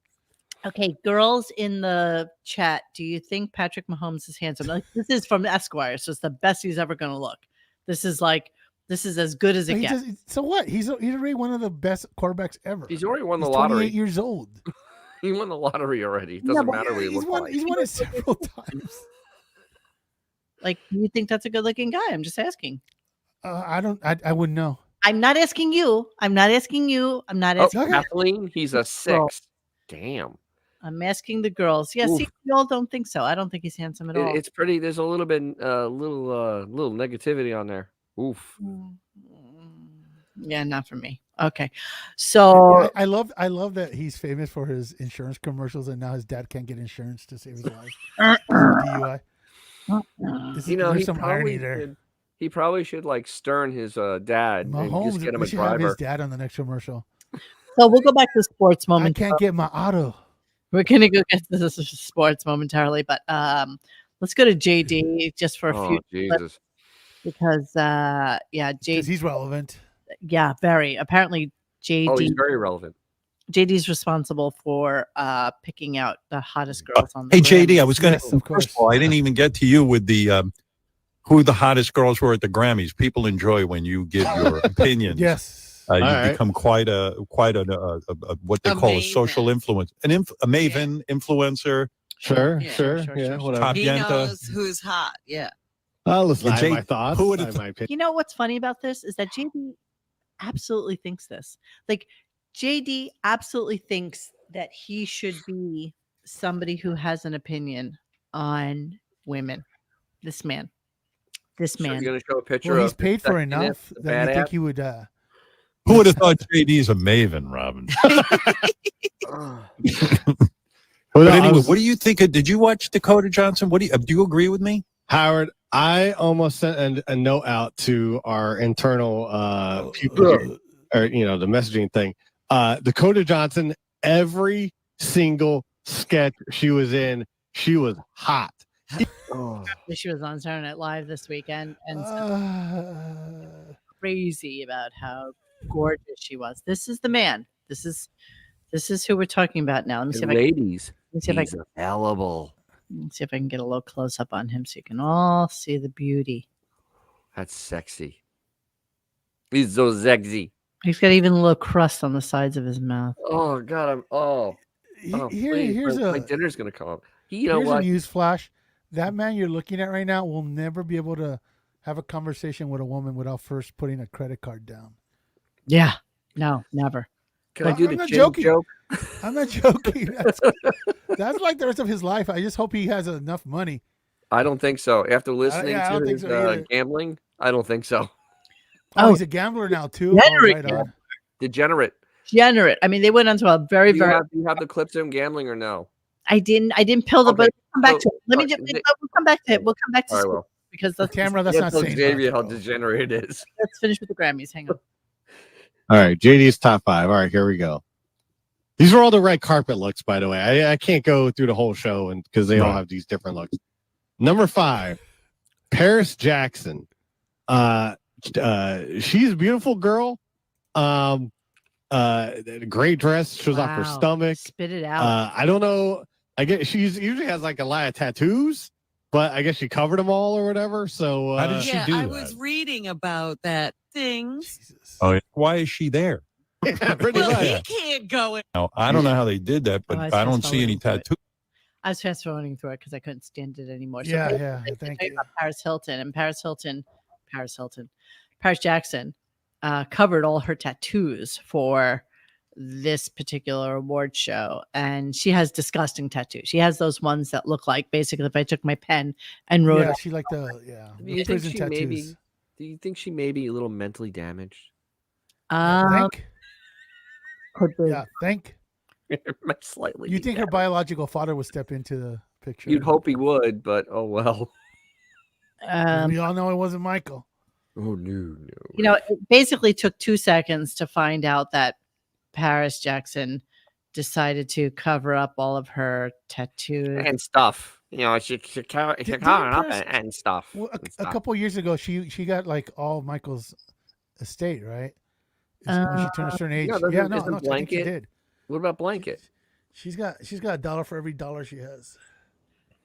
Okay, girls in the chat, do you think Patrick Mahomes is handsome? Like, this is from Esquire, so it's the best he's ever going to look. This is as good as But it he gets. so what? He's already one of the best quarterbacks ever. He's already won the He's lottery. 28 years old. He won the lottery already. It Yeah, doesn't but matter what he He's looks won. like. He's won it several times. Like, do you think that's a good looking guy? I'm just asking. I don't. I wouldn't know. I'm not asking you. I'm not asking you. I'm not Oh, asking. Okay. Kathleen, he's a 6. Damn. I'm asking the girls. Yeah, see, Oof. you all don't think so. I don't think he's handsome at all. It's pretty. There's a little bit, little negativity on there. Oof. Yeah, not for me. Okay, so I love that he's famous for his insurance commercials, and now his dad can't get insurance to save his life. DUI. There's some irony there. He probably should like stern his dad and Mahomes, just get him we a should have his driver. dad on the next commercial. So we'll go back to sports I moment. can't get my auto. We're gonna go get to this sports momentarily, but let's go to JD just for a few Oh Jesus! because yeah, Because he's relevant. yeah, very apparently Oh, he's JD very relevant. JD's responsible for picking out the hottest girls on the Hey, JD, I was going Yes, to, of first of course. all, I didn't even get to you with the who the hottest girls were at the Grammys. People enjoy when you give your opinions. Yes. You right. become quite a what they A call a maven. social influence, a maven influencer. Sure, Yeah, sure, sure, yeah, sure, whatever. Top He Yenta. knows who's hot. Yeah. Listen, I have Jay, my thoughts. who would I have have my opinion. You know what's funny about this is that JD absolutely thinks this. Like JD absolutely thinks that he should be somebody who has an opinion on women. This man. So you're gonna show a picture Well, he's of paid for sexiness, enough the that you think badass? he would. Who would have thought JD's a maven, Robin? But anyway, what do you think? Did you watch Dakota Johnson? What do you agree with me, Howard? I almost sent a note out to our internal people here, or the messaging thing. Dakota Johnson, every single sketch she was in, she was hot. She was on Saturday Night Live this weekend and crazy about how gorgeous she was. This is the man. This is who we're talking about now. Let me see if Ladies, let me see if I he's available. Let's see if I can get a little close up on him so you can all see the beauty. That's sexy. He's so sexy. He's got even a little crust on the sides of his mouth. Oh God, Here's my a dinner's gonna come up. You know here's what? a news flash. That man you're looking at right now will never be able to have a conversation with a woman without first putting a credit card down. Yeah. No, never. Can I do I'm the not chin joking. joke? I'm not joking. That's like the rest of his life. I just hope he has enough money. I don't think so. After listening I to don't think his so either. gambling, I don't think so. Oh, he's a gambler now too. Degenerate. Right on. Degenerate. Degenerate. I mean, they went on to a very, Do very. you have the clips of him gambling or no? I didn't pill the. Okay, But we'll come back so, to it. Let me uh, just. they- We'll come back to it. We'll come back to All right, school well. because The let's camera, that's Yeah, not tell saying Xavier how much, though. degenerate it is. let's finish with the Grammys. Hang on. All right, JD's top 5. All right, here we go. These are all the red carpet looks, by the way. I can't go through the whole show and because they all have these different looks. Number 5, Paris Jackson. She's a beautiful girl. Great dress, shows off her Wow. stomach. Spit it out. I don't know. I guess she usually has like a lot of tattoos, but I guess she covered them all or whatever. So How did she Yeah, do I that? was reading about that thing. Jesus. Oh, why is she there? pretty Well, much. he can't go in. Now, I don't know how they did that, but Oh, I I don't saw see any something through it. tattoos. I was fast forwarding through it because I couldn't stand it anymore. So Yeah, they- yeah. they Thank talk you. about Paris Hilton and Paris Jackson covered all her tattoos for this particular award show, and she has disgusting tattoos. She has those ones that look like basically if I took my pen and wrote. Yeah, out- she like the Do the you think prison she tattoos. maybe? Do you think she may be a little mentally damaged? Think? could be. Yeah, think. Slightly. You think her biological father would step into the picture? You'd hope he would, but oh well. We all know it wasn't Michael. Oh no. You know, it basically took 2 seconds to find out that Paris Jackson decided to cover up all of her tattoos. And stuff. You know, she covered Didn't up Paris- and stuff. Well, and a stuff. couple years ago, she got like all Michael's estate, right? When she turned a certain age. yeah, doesn't- Yeah, no, isn't I think she Blanket- did. What about Blanket? She's got a dollar for every dollar she has.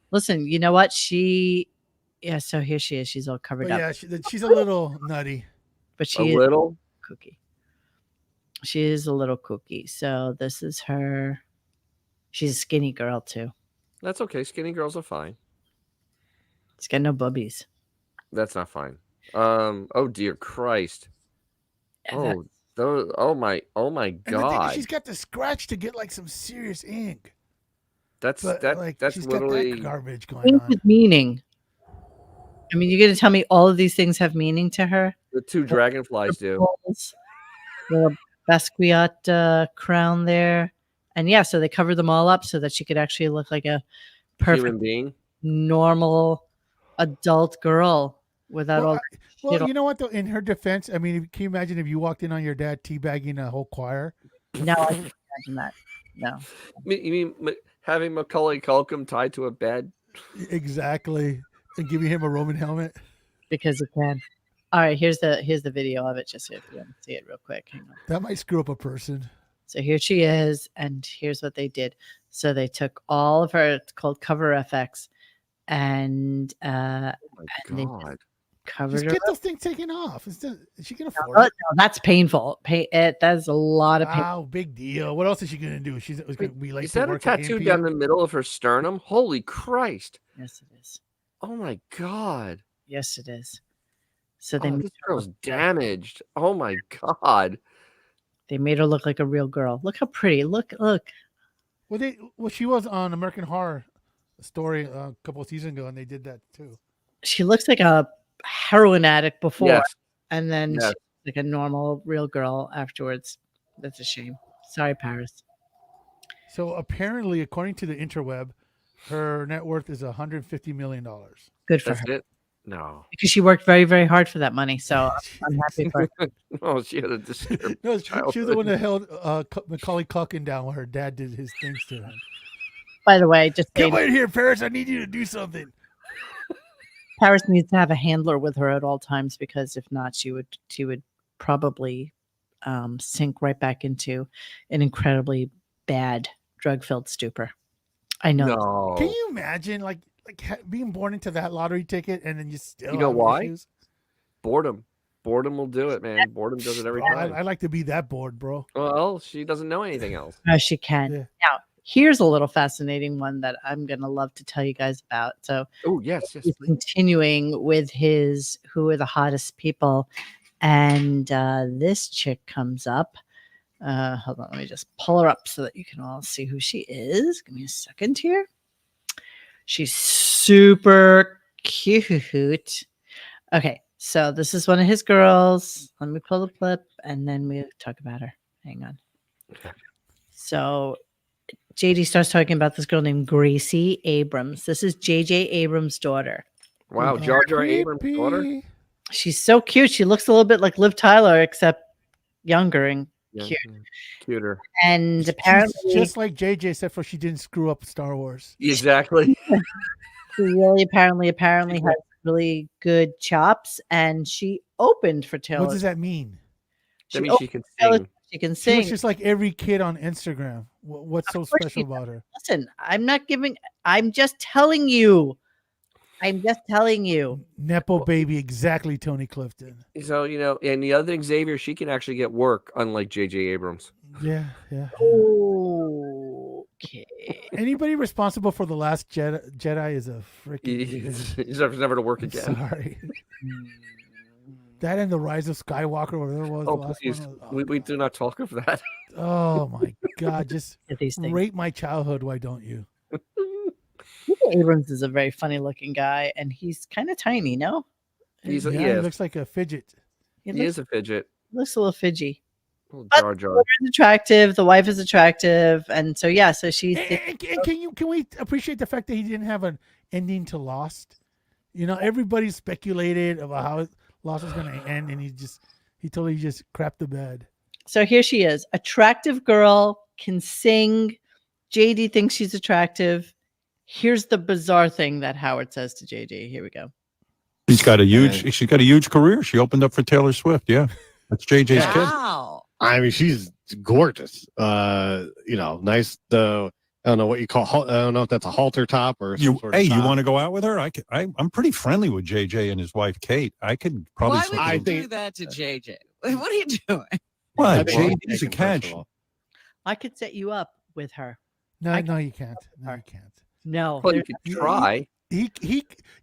Listen, you know what? So here she is. She's all covered But up. yeah, she's a little nutty. But A she is little. kooky. She is a little kooky. So this is her. She's a skinny girl too. That's okay. Skinny girls are fine. She's got no bubbies. That's not fine. Oh dear Christ. That- Oh, those. Oh my And the thing is, God. she's got the scratch to get like some serious ink. That's But that. like That's she's literally. got that garbage going things on. with meaning. I mean, you're going to tell me all of these things have meaning to her? The 2 dragonflies do. The Basquiat crown there. And yeah, so they covered them all up so that she could actually look like a perfect, Human being. normal adult girl without all. Well, shit you know what though? In her defense, I mean, can you imagine if you walked in on your dad teabagging a whole choir? No, I can't imagine that. No. You mean having Macaulay Culkin tied to a bed? Exactly. And giving him a Roman helmet. Because it can. All right, here's the video of it, just so if you want to see it real quick. Hang on. That might screw up a person. So here she is, and here's what they did. So they took all of her, it's called Cover FX, and Oh my they God. covered Just her. get up. those things taken off. She can afford Oh, it. no, that's painful. That's a lot of pain. Wow, big deal. What else is she gonna do? She's gonna be like Is that a work at tattoo AMP? down the middle of her sternum? Holy Christ. Yes, it is. Oh my God. Yes, it is. So they Oh, made this girl's damaged. Oh my God. they made her look like a real girl. Look how pretty. Look. Well, she was on American Horror Story a couple of seasons ago, and they did that too. She looks like a heroin addict before, Yes. and then Yes. she's like a normal, real girl afterwards. That's a shame. Sorry, Paris. So apparently, according to the interweb, her net worth is $150 million. Good for That's her. it? No. Because she worked very, very hard for that money. So I'm happy for her. Oh, she had a disturbed No, she was the childhood. one that held Macaulay Culkin down while her dad did his things to him. By the way, just Come saying, in here, Paris. I need you to do something. Paris needs to have a handler with her at all times, because if not, she would probably sink right back into an incredibly bad drug-filled stupor. I know. No. Can you imagine, being born into that lottery ticket and then you still You know have why? issues? Boredom. Boredom will do it, man. Boredom does it every Bro, time. I like to be that bored, bro. Well, she doesn't know anything else. She can. Yeah. Now, here's a little fascinating one that I'm gonna love to tell you guys about. So Oh, yes, yes. he's please. continuing with his "Who are the hottest people," and this chick comes up. Hold on, let me just pull her up so that you can all see who she is. Give me a second here. She's super cute. Okay, so this is one of his girls. Let me pull the clip and then we talk about her. Hang on. So JD starts talking about this girl named Gracie Abrams. This is JJ Abrams' daughter. Wow, Jar Jar Abrams' daughter? Creepy. She's so cute. She looks a little bit like Liv Tyler, except younger and Yeah, cute. yeah. Cuter. And She's apparently, just like JJ, except for she didn't screw up Star Wars. Exactly. she really apparently has really good chops, and she opened for Taylor. What does that mean? That means she can sing. She can She sing. looks just like every kid on Instagram. What's so Of course special she about her? Listen, I'm just telling you. Nepo baby, exactly, Tony Clifton. So, and the other thing, Xavier, she can actually get work, unlike J.J. Abrams. Yeah. Okay. Anybody responsible for The Last Jedi is a freaking. He's never to work again. Sorry. That and The Rise of Skywalker, whatever it was. Oh, the last please. one was- We do not talk of that. Oh my God! Just At these things. rate my childhood. Why don't you? Abrams is a very funny looking guy, and he's kind of tiny, no? He He is. looks like a fidget. He He looks, is a fidget. looks a little fidgy. Little But Jar the Jar. daughter is attractive, the wife is attractive, and so yeah, so she's And can we appreciate the fact that he didn't have an ending to Lost? Everybody speculated about how Lost was going to end, and he totally just crapped the bed. so here she is, attractive girl, can sing. JD thinks she's attractive. Here's the bizarre thing that Howard says to JD. Here we go. She's got a huge career. She opened up for Taylor Swift. Yeah. That's JJ's kid. Wow. I mean, she's gorgeous. Nice. I don't know what you call. I don't know if that's a halter top or some sort of You top. want to go out with her? I'm pretty friendly with JJ and his wife Kate. I could probably. Why would slip you in. do that to JJ? What are you doing? What? I think JJ's a first catch. of all. I could set you up with her. No, I- no, you can't. No, you can't. No. Well, you there's- could try. He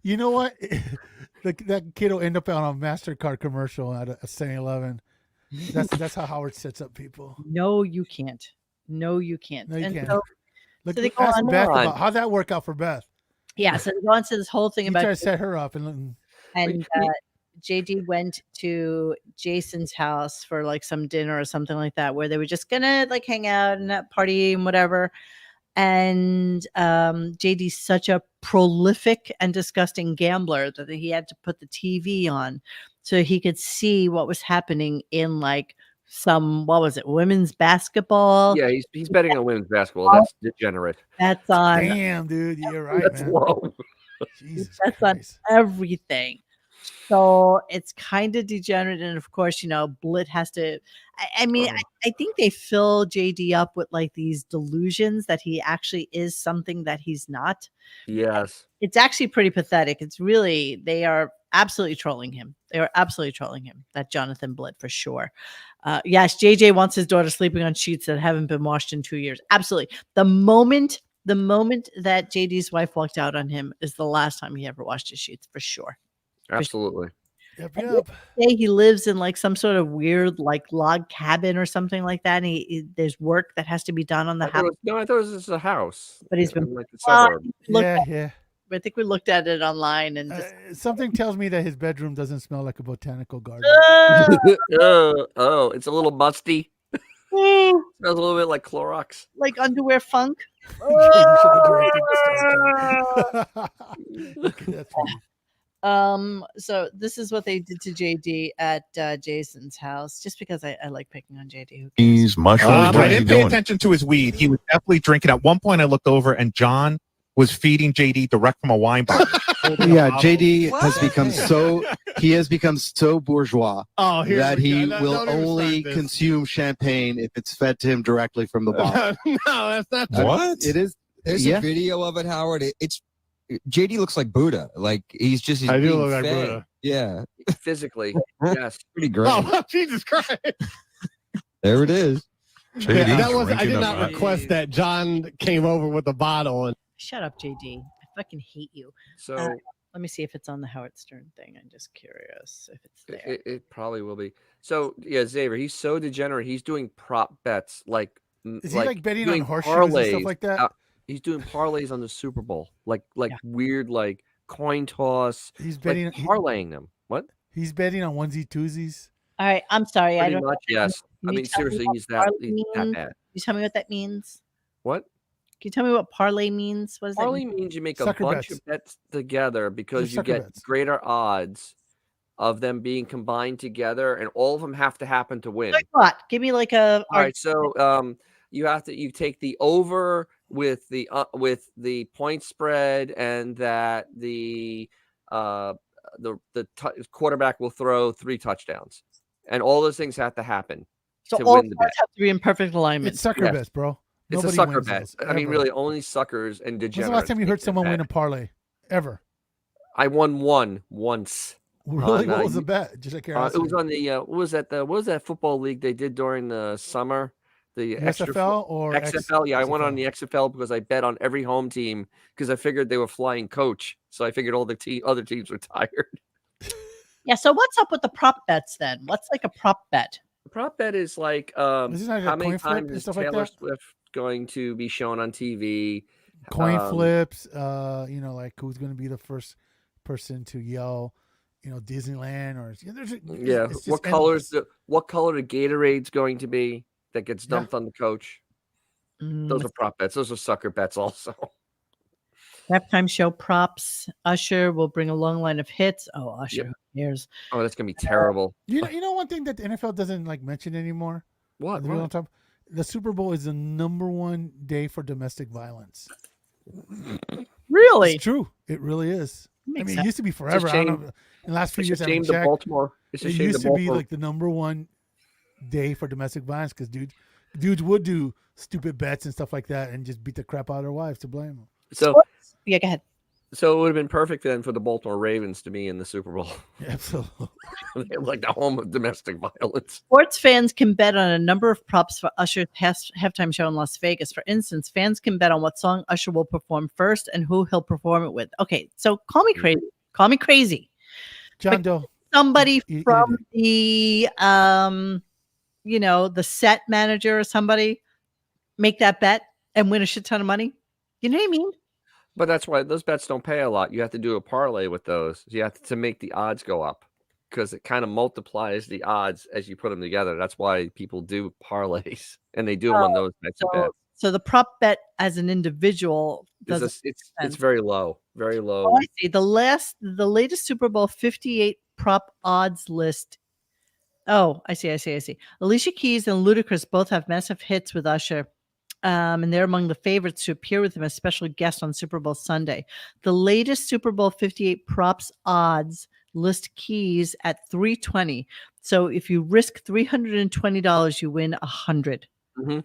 you know what? That kid will end up on a MasterCard commercial at a 7-Eleven. That's how Howard sets up people. No, you can't. No, you can't. No, you And can't. so, Look, So they go ask on- Beth on. about how'd that work out for Beth. yeah, so they go on to this whole thing He tried about to set her up and and JD went to Jason's house for like some dinner or something like that, where they were just gonna like hang out and party and whatever. And JD's such a prolific and disgusting gambler that he had to put the TV on so he could see what was happening in like some, what was it, women's basketball. Yeah, he's betting on women's basketball. That's degenerate. That's on. Damn, dude, you're right, That's man. low. Jesus That's on Christ. everything. So it's kind of degenerate, and of course, Blit has to. I mean, I think they fill JD up with like these delusions that he actually is something that he's not. Yes. It's actually pretty pathetic. It's really, they are absolutely trolling him. They are absolutely trolling him. That Jonathan Blit for sure. Yes, JJ wants his daughter sleeping on sheets that haven't been washed in 2 years. Absolutely. The moment that JD's wife walked out on him is the last time he ever washed his sheets for sure. Absolutely. Yep. Say he lives in like some sort of weird like log cabin or something like that. And there's work that has to be done on the house. I thought it was just a house. But he's been in, like the suburb. Yeah. I think we looked at it online and just Something tells me that his bedroom doesn't smell like a botanical garden. Oh, it's a little musty. Smells a little bit like Clorox. Like underwear funk. That's funny. So this is what they did to JD at Jason's house, just because I like picking on JD. He's mushrooms. I didn't pay attention to his weed. He was definitely drinking. At one point, I looked over and John was feeding JD direct from a wine bottle. Yeah, JD has become so bourgeois that he will only consume champagne if it's fed to him directly from the bottle. No, that's not true. What? It is. There's a video of it, Howard. It's JD looks like Buddha. Like he's I do being look like fed. Buddha. Yeah, Physically, yes, pretty great. Oh, Jesus Christ. There it is. Yeah, that was. I did not request that John came over with a bottle and. Shut up, JD. I fucking hate you. So let me see if it's on the Howard Stern thing. I'm just curious if it's there. it probably will be. So yeah, Xavier, he's so degenerate. He's doing prop bets like. Is he like betting on horseshoes and stuff like that? He's doing parlays on the Super Bowl, like weird, like coin toss. He's betting like parlaying them. What? He's betting on onesie twosies. All right, I'm sorry. Pretty I don't. much, yes. I mean, seriously, he's that bad. Can you tell me what that means? What? Can you tell me what parlay means? What does Parlay that mean? means you make Sucker a bunch bets. of bets together because They're you sucker get bets. greater odds of them being combined together, and all of them have to happen to win. Like what? Give me like a. All right, so you take the over with the point spread, and that the quarterback will throw 3 touchdowns, and all those things have to happen So to all win the bet. cards have to be in perfect alignment. It's sucker Yes. bets, bro. It's Nobody a sucker wins bet. those, I mean, ever. really, only suckers and When's degenerates. the last time you make heard that someone bet. win a parlay? Ever? I won one once. Really? What was the you- bet? Just like It was on the what was that football league they did during the summer? The XFL or XFL? Yeah, I went on XFL? the XFL because I bet on every home team because I figured they were flying coach, so I figured all the other teams were tired. Yeah. So what's up with the prop bets then? What's like a prop bet? The prop bet is like Isn't that like how a many coin flip times and is stuff like Taylor that? Swift going to be shown on TV? Coin flips. Like who's going to be the first person to yell? Disneyland or it's What color the Gatorade's going to be that gets dumped on the coach? Those are prop bets. Those are sucker bets also. Halftime show props. Usher will bring a long line of hits. Oh, Usher, who cares? Oh, that's gonna be terrible. You know one thing that the NFL doesn't like mention anymore. What? The Super Bowl is the #1 day for domestic violence. Really? It's true. It really is. I mean, it used to be It's a forever. I don't shame. know. In the last few years, I shame haven't to checked. Baltimore. It's a It shame used to to be Baltimore. like the #1 day for domestic violence because dudes would do stupid bets and stuff like that and just beat the crap out of their wives to blame them. So yeah, go ahead. So it would have been perfect then for the Baltimore Ravens to be in the Super Bowl. Absolutely. They're like the home of domestic violence. Sports fans can bet on a number of props for Usher's halftime show in Las Vegas. For instance, fans can bet on what song Usher will perform first and who he'll perform it with. Okay, so call me crazy. Call me crazy. John Doe. Somebody from the the set manager or somebody make that bet and win a shit ton of money. You know what I mean? But that's why those bets don't pay a lot. You have to do a parlay with those. You have to make the odds go up because it kind of multiplies the odds as you put them together. That's why people do parlays and they do them on those types of bets. So the prop bet as an individual It's very low, very low. Oh, I see. The latest Super Bowl 58 prop odds list Oh, I see. Alicia Keys and Ludacris both have massive hits with Usher. And they're among the favorites to appear with him as special guest on Super Bowl Sunday. The latest Super Bowl 58 props odds list Keys at 320. So if you risk $320, you win 100. Mm-hmm.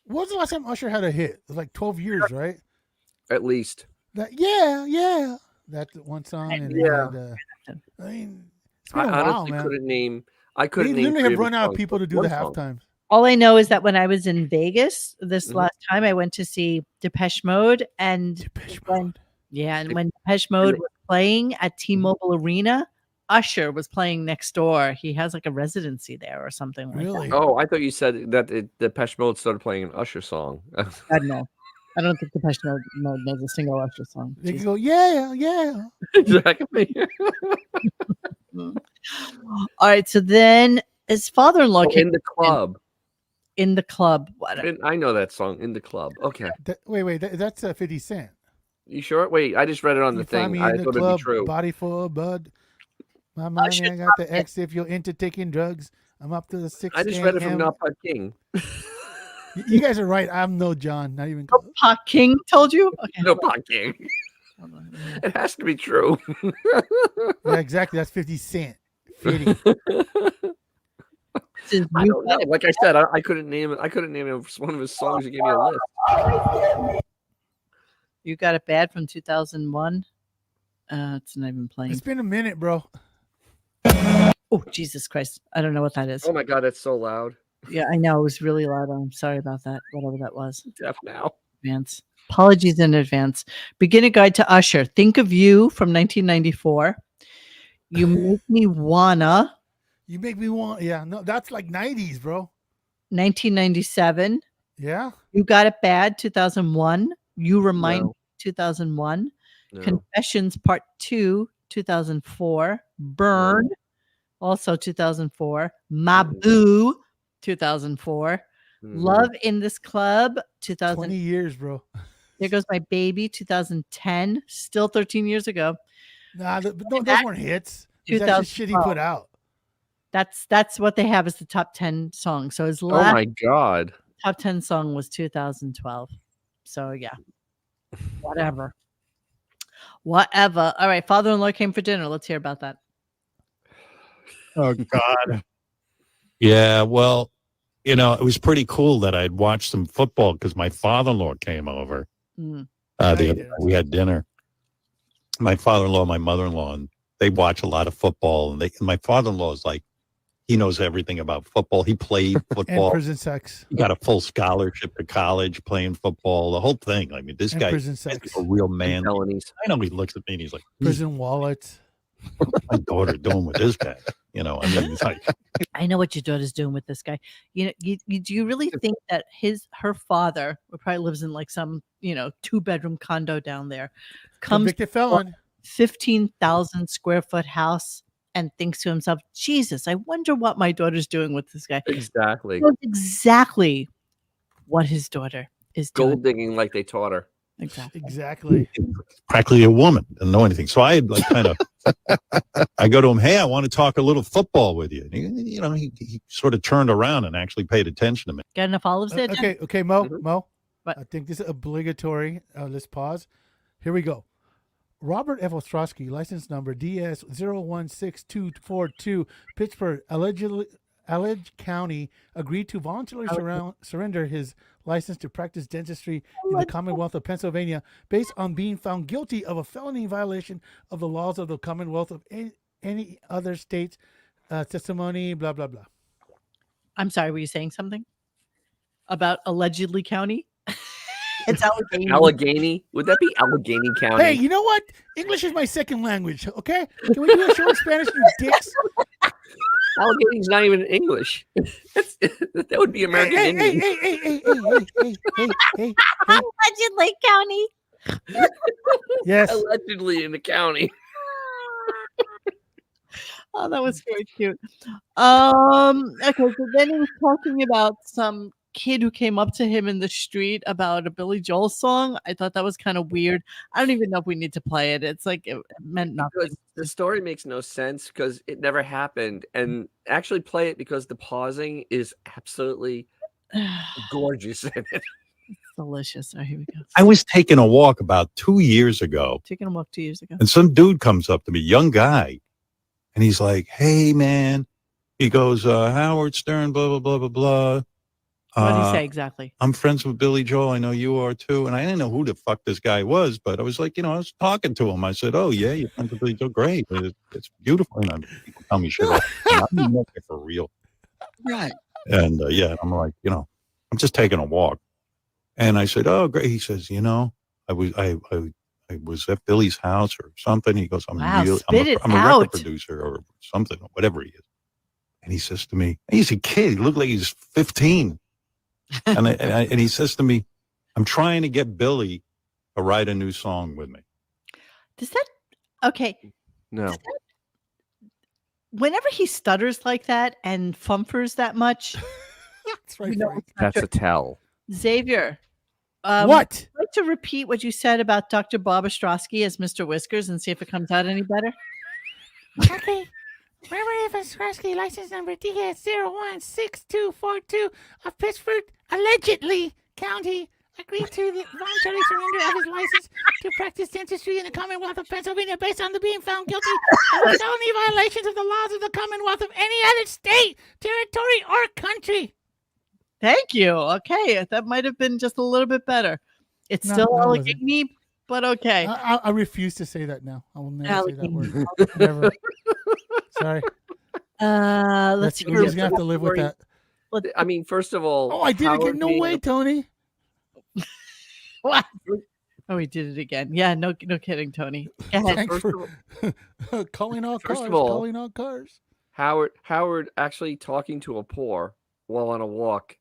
What was the last time Usher had a hit? It was like 12 years, right? At least. Yeah. That's one song. And Yeah. I mean, it's been a I while, honestly man. couldn't name. They literally have run out of people to do the halftime. halftime. All I know is that when I was in Vegas this Mhm. last time, I went to see Depeche Mode, and when Depeche Mode was playing at T-Mobile Arena, Usher was playing next door. He has like a residency there or something like that. Oh, I thought you said that Depeche Mode started playing an Usher song. God, no. I don't think Depeche Mode knows a single Usher song. They can go, yeah. Exactly. All right, so then his father-in-law came In the club. In the club. What? I know that song, In the Club. Okay. Wait, that's 50 Cent. You sure? Wait, I just read it on the You find thing. me I in the thought it'd club, be true. body full of bud. My money, I got the X. If you're into taking drugs, I'm up to the 6. I just read it from Not Pod King. You guys are right. I'm no John. Not even. Pot King told you? Okay. No Pod King. It has to be true. Yeah, exactly. That's 50 Cent. 50. I don't know. Like I said, I couldn't name it. I couldn't name it. One of his songs. You gave me a list. You Got It Bad from 2001. It's not even playing. It's been a minute, bro. Oh, Jesus Christ. I don't know what that is. Oh my God, that's so loud. Yeah, I know. It was really loud. I'm sorry about that. Whatever that was. Deaf now. Advance. Apologies in advance. Beginner Guide to Usher. Think of You from 1994. You Make Me Wanna. You make me want. Yeah, no, that's like 90s, bro. 1997. Yeah. You Got It Bad 2001. You Remind No. Me 2001. No. Confessions Part 2 2004. Burn also 2004. My Boo 2004. Love in This Club 2000. 20 years, bro. There Goes My Baby 2010. Still 13 years ago. Nah, those weren't hits. That's just shit he 2012. put out. That's what they have as the top 10 songs. So his Oh last my God. top 10 song was 2012. So yeah. Whatever. All right. Father-in-law came for dinner. Let's hear about that. Oh God. Yeah, well, it was pretty cool that I'd watched some football because my father-in-law came over. Mm. We had dinner. My father-in-law, my mother-in-law, and they watch a lot of football. And my father-in-law is like, he knows everything about football. He played And football. prison sex. He got a full scholarship to college playing football, the whole thing. I mean, this And guy prison is sex. a real man. Felonies. I know he looks at me and he's like, Prison wallets. what's my daughter doing with this guy? I mean, it's like, I know what your daughter's doing with this guy. Do you really think that her father, who probably lives in like some 2-bedroom condo down there, comes Convicted felon. 15,000 square foot house and thinks to himself, Jesus, I wonder what my daughter's doing with this guy. Exactly. He knows exactly what his daughter is doing. Gold digging like they taught her. Exactly. practically a woman, didn't know anything. So I like kind of, I go to him, hey, I want to talk a little football with you. And he sort of turned around and actually paid attention to me. Got enough olives there, Jen? Okay, Mo. What? I think this is obligatory. Let's pause. Here we go. Robert F. Ostrowski, license number DS016242, Pittsburgh, Alleged County, agreed to voluntarily surrender his license to practice dentistry in the Commonwealth of Pennsylvania based on being found guilty of a felony violation of the laws of the Commonwealth of any other states. Testimony, blah, blah, blah. I'm sorry, were you saying something about allegedly county? It's Allegheny. Allegheny? Would that be Allegheny County? Hey, you know what? English is my second language, okay? Can we do a show in Spanish, you dicks? Allegheny's not even English. That would be American Indian. Hey. Allegedly county. Yes. Allegedly in the county. Oh, that was very cute. Okay, so then he was talking about some kid who came up to him in the street about a Billy Joel song. I thought that was kind of weird. I don't even know if we need to play it. It's like it meant nothing. Because the story makes no sense because it never happened. And actually play it because the pausing is absolutely gorgeous in it. It's delicious. Oh, here we go. I was taking a walk about 2 years ago, Taking a walk 2 years ago. and some dude comes up to me, young guy, and he's like, "Hey, man," he goes, "Howard Stern, blah blah blah blah blah." What did he say exactly? I'm friends with Billy Joel. I know you are too. And I didn't know who the fuck this guy was, but I was like, I was talking to him. I said, "Oh yeah, you're friends with Billy Joel. Great, it's beautiful." People tell me shit. I didn't know it for real. Right. And I'm like, I'm just taking a walk. And I said, "Oh, great." He says, I was at Billy's house or something. He goes, I'm a record producer or something, or whatever he is. And he says to me, he's a kid. He looked like he's 15. And he says to me, "I'm trying to get Billy to write a new song with me." Does that okay? No. Whenever he stutters like that and fumfers that much, That's right. That's a tell. Xavier. What? I'd like to repeat what you said about Dr. Bob Ostrowski as Mr. Whiskers and see if it comes out any better. Okay. February Ostrowski, license number DS016242 of Pittsford, allegedly County, agreed to the voluntary surrender of his license to practice dentistry in the Commonwealth of Pennsylvania based on the being found guilty of felony violations of the laws of the Commonwealth of any other state, territory, or country. Thank you. Okay, that might have been just a little bit better. It's still Allegheny, but okay. I refuse to say that now. I will never say that word. Never. Sorry. Let's see. We're just gonna have to live with that. I mean, first of all, Oh, I did it again. No way, Tony. What? Oh, he did it again. Yeah, no kidding, Tony. Go ahead. Thanks for calling all cars. First of all, calling all cars. Howard actually talking to a poor while on a walk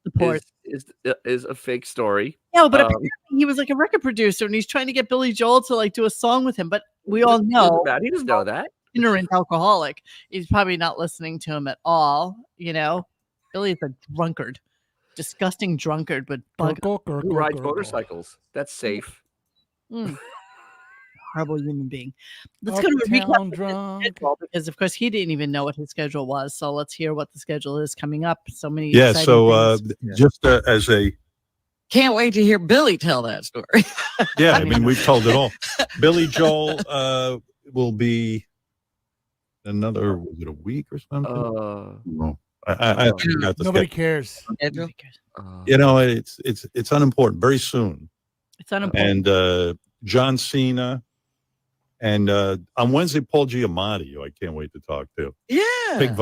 is a fake story. Yeah, but apparently he was like a record producer and he's trying to get Billy Joel to like do a song with him. But we all know he doesn't know that. Ignorant alcoholic. He's probably not listening to him at all. Billy's a drunkard, disgusting drunkard, but Who rides motorcycles? That's safe. Horrible human being. Let's Up go to a town recap drunk. because of course he didn't even know what his schedule was. So let's hear what the schedule is coming up. So many. Yeah. exciting So things. just as a Can't wait to hear Billy tell that story. yeah, I mean we've told it all. Billy Joel will be another. Was it a week or something? No. I forgot the Nobody schedule. cares. It's unimportant. Very soon. It's unimportant. And John Cena, and on Wednesday Paul Giamatti, who I can't wait to talk to. Yeah.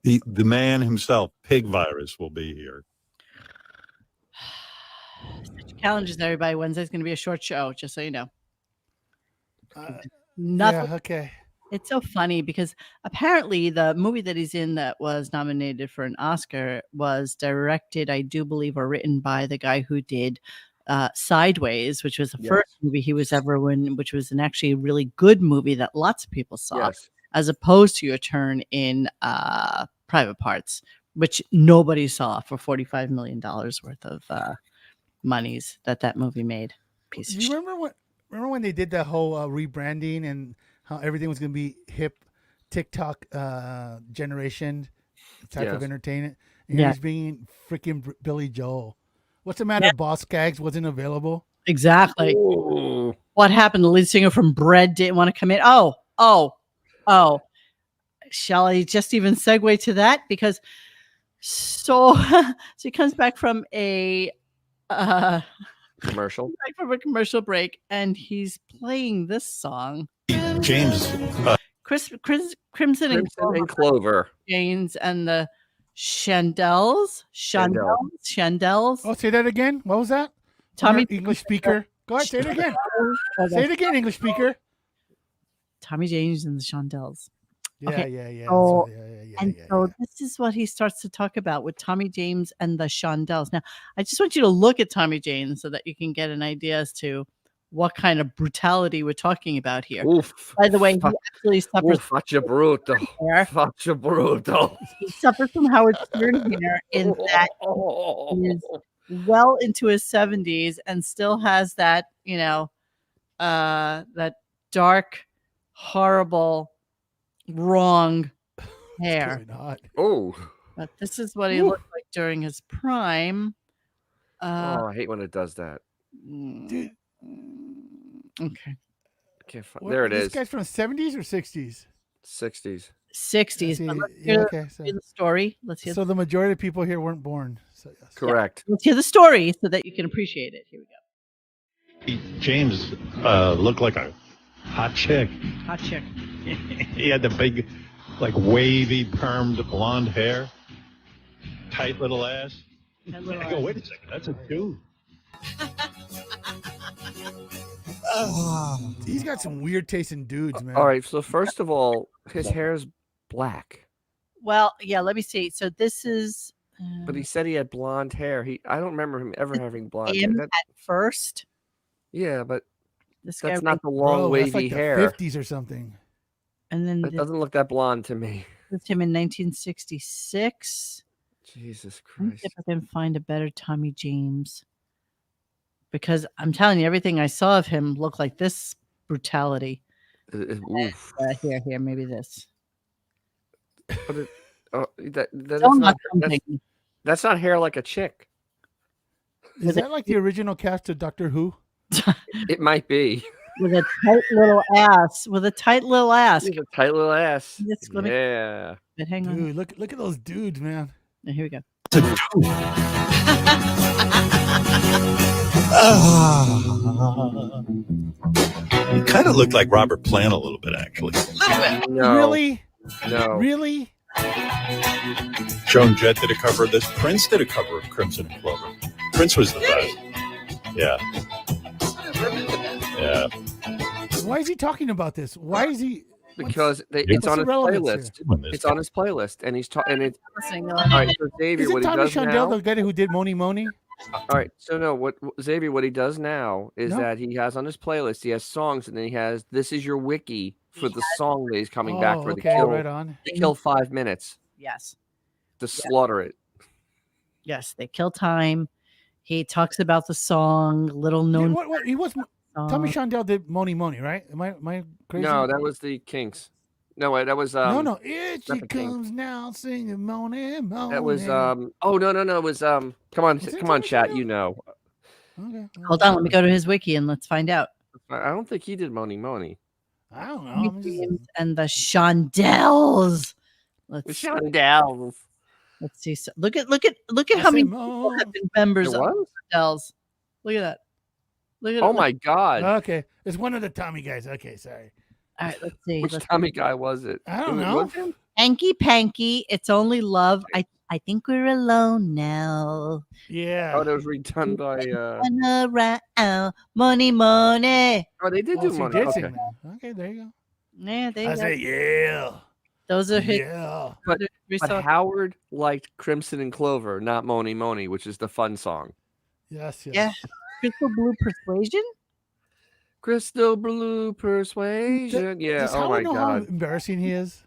The man himself, Pig Virus, will be here. Set your calendars, everybody. Wednesday's going to be a short show, just so you know. Yeah, okay. It's so funny because apparently the movie that he's in that was nominated for an Oscar was directed, I do believe, or written by the guy who did Sideways, which was the first movie he was ever in, which was an actually really good movie that lots of people saw, as opposed to Your Turn in Private Parts, which nobody saw for $45 million worth of monies that movie made. Piece of Do you remember when they did that whole rebranding and how everything was going to be hip TikTok generation type of entertainment? And he was being freaking Billy Joel. What's the matter? Boss Gags wasn't available. Exactly. Ooh. What happened? The lead singer from Bread didn't want to come in. Oh. Shall I just even segue to that? Because so he comes back from a commercial. Back from a commercial break, and he's playing this song. James. Crimson and Clover. James and the Shandels. Oh, say that again. What was that? Tommy English speaker. Go ahead, say it again. Say it again, English speaker. Tommy James and the Shandels. Yeah, Okay, yeah. So this is what he starts to talk about with Tommy James and the Shandels. Now, I just want you to look at Tommy James so that you can get an idea as to what kind of brutality we're talking about here. Oof. By the way, he actually suffers. Faccia bruto. Faccia bruto. He suffers from Howard Stern hair in that he is well into his 70s and still has that, that dark, horrible, wrong hair. Oh. But this is what he looked like during his prime. I hate when it does that. Dude. Okay. There it This is. guy's from 70s or 60s? 60s. 60s. But let's Yeah, hear, okay, let's hear the story. Let's hear So the majority of people here weren't born. So yes. Correct. Let's hear the story so that you can appreciate it. Here we go. James looked like a hot chick. Hot chick. He had the big, like wavy, permed blonde hair, tight little ass. I go, wait a second, that's a dude. He's got some weird taste in dudes, man. All right. So first of all, his hair is black. Well, yeah, let me see. So this is But he said he had blonde hair. I don't remember him ever having blonde hair. him at first. Yeah, but This that's guy not the long Bro, wavy that's like the hair. 50s or something. And then It doesn't look that blonde to me. this him in 1966. Jesus Let me Christ. see if I can find a better Tommy James. Because I'm telling you, everything I saw of him looked like this brutality. Oof. Here, maybe this. But that's Don't not knock something. that's not hair like a chick. Is that like the original cast of Doctor Who? It might be. With a tight little ass. With a tight little ass. He's a tight little ass. Let me- Yeah. But hang on. Dude, look at those dudes, man. Now, here we go. He kind of looked like Robert Plant a little bit, actually. No. Really? No. Really? Joan Jett did a cover of this. Prince did a cover of Crimson and Clover. Prince was the best. Yeah. Yeah. Why is he talking about this? Why is he? Because What's it's on the his relevance playlist. It's on his playlist, and he's and it's Listening, all right. So Xavier, Isn't what he Tommy does Shondell now. the guy who did Moni Moni? All right. So no, what Xavier, what he does now is No. that he has on his playlist, he has songs, and then he has "This Is Your Wiki" for the song that he's coming back for. Okay, to kill, right on. They kill 5 minutes Yes. to slaughter it. Yes. They kill time. He talks about the song, little known. What? He was Tommy Shondell did Moni Moni, right? Am I crazy? No, that was the Kinks. No, wait, that was no. It not she the Kinks. comes now singing Moni Moni. That was oh no, it was come on, chat, you know. Okay. Hold on. Let me go to his wiki and let's find out. I don't think he did Moni Moni. I don't know. Tommy James and the Shondells. The Shondells. Let's see. So, look at how many people have been members There of was? the Shondells. Look at that. Look at Oh my God. Okay, it's one of the Tommy guys. Okay, sorry. All right, let's see. Which Tommy guy was it? I don't Was it know. him? Hanky Panky, It's Only Love. I think we're alone now. Yeah. Oh, that was redone by Run around, money. Oh, they did do so he Money. did Okay. sing that. Okay, there you go. Yeah, they I say yeah. Those are his. Yeah. But We saw- Howard liked Crimson and Clover, not Moni Moni, which is the fun song. Yes. Yeah. Crystal Blue Persuasion? Crystal Blue Persuasion. Yeah. Does Oh my Howard know how God. embarrassing he is?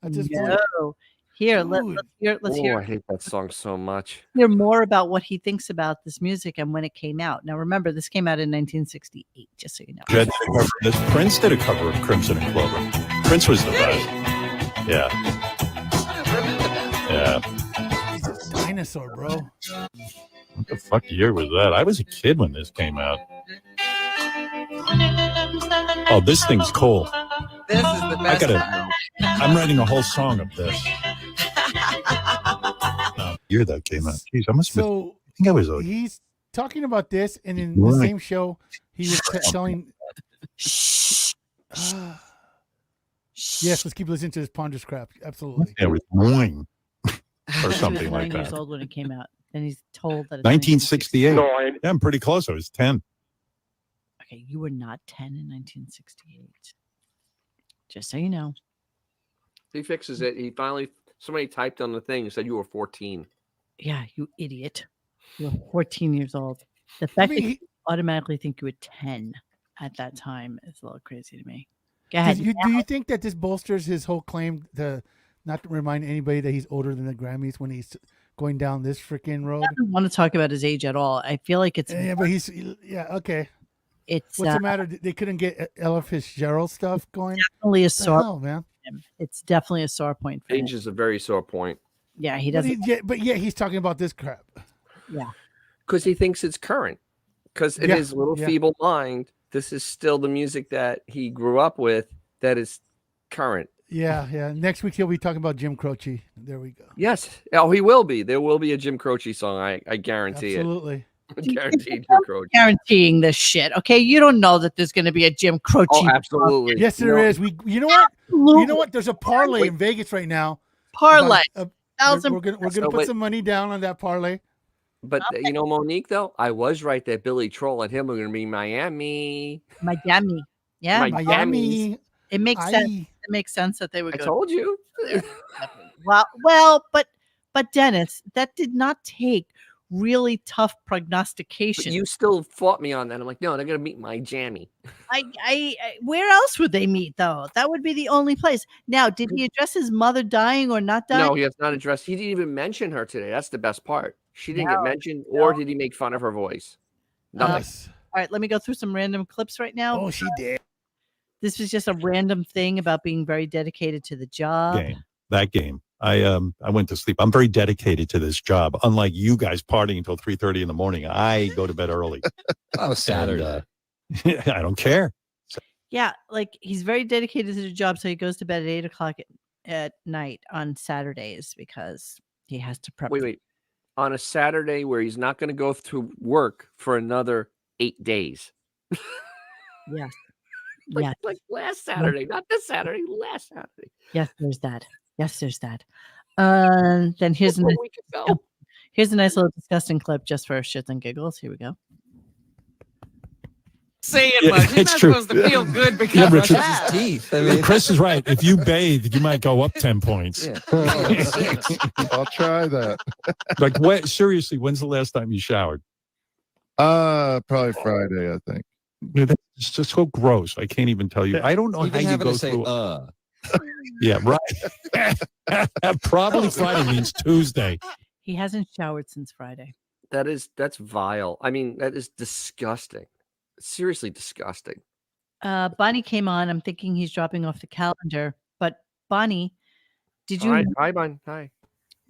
At this point? No. Here, let's Oh, I hear hate that song so much. more about what he thinks about this music and when it came out. Now, remember, this came out in 1968, just so you know. Jett did a cover of this. Prince did a cover of Crimson and Clover. Prince was the best. Yeah. Yeah. He's a dinosaur, bro. What the fuck year was that? I was a kid when this came out. Oh, this thing's cool. This is the best. I'm writing a whole song of this. Year that came out. Jeez, I must have been, So I think I was he's talking about this, and in the Right. same show, he was telling. Yes, let's keep listening to this ponderous crap. Absolutely. yeah, it was Moing or He was something 9 like years that. old when it came out. And he's told that it's 1968. No, Yeah, I'm pretty close. I was 10. Okay, you were not 10 in 1968. Just so you know. He fixes it. He finally, somebody typed on the thing and said you were 14. Yeah, you idiot. You're 14 years old. The fact that you automatically think you were 10. at that time is a little crazy to me. Go ahead. Do you think that this bolsters his whole claim to not to remind anybody that he's older than the Grammys when he's going down this freaking road? I don't want to talk about his age at all. I feel like it's but okay. It's what's the matter? They couldn't get Ella Fitzgerald stuff going. Definitely a sore point, man. It's definitely a sore point. For Age him. is a very sore point. Yeah, he doesn't. But he's talking about this crap. Yeah, because he thinks it's current. Because in his little feeble mind, this is still the music that he grew up with. That is current. Yeah. Next week he'll be talking about Jim Croce. There we go. Yes. Oh, he will be. There will be a Jim Croce song. I guarantee Absolutely. it. Guaranteed Jim Croce. Guaranteeing this shit. Okay, you don't know that there's going to be a Jim Croce. Oh, absolutely. Yes, there is. You know what? You know what? There's a parlay in Vegas right now. Parlay. We're gonna put some money down on that parlay. But you know, Monique, though, I was right that Billy Troll and him are going to be Miami. Yeah, Miami. It makes sense. It makes sense that they would. I told you. well, but Dennis, that did not take really tough prognostication. But you still fought me on that. I'm like, no, they're going to meet my jammy. I where else would they meet though? That would be the only place. Now, did he address his mother dying or not dying? No, he has not addressed. He didn't even mention her today. That's the best part. She didn't get mentioned, or did he make fun of her voice? Nothing. All right, let me go through some random clips right now. Oh, she did. This was just a random thing about being very dedicated to the job. That game. I went to sleep. I'm very dedicated to this job. Unlike you guys partying until 3:30 in the morning, I go to bed early. Saturday. I don't care. Yeah, like he's very dedicated to the job, so he goes to bed at 8:00 at night on Saturdays because he has to prep. Wait. On a Saturday where he's not going to go to work for another 8 days. Yes. Like last Saturday, not this Saturday, last Saturday. Yes, there's that. Then here's a nice little disgusting clip just for shits and giggles. Here we go. Say it much. You're not supposed to feel good because of that. His teeth. Chris is right. If you bathe, you might go up 10 points. Yeah. I'll try that. Like, seriously, when's the last time you showered? Probably Friday, I think. It's just so gross. I can't even tell you. I don't know how you go through. Yeah, right. Probably Friday means Tuesday. He hasn't showered since Friday. That's vile. I mean, that is disgusting. Seriously disgusting. Bonnie came on. I'm thinking he's dropping off the calendar. But Bonnie, did you? Hi, Bonnie. Hi.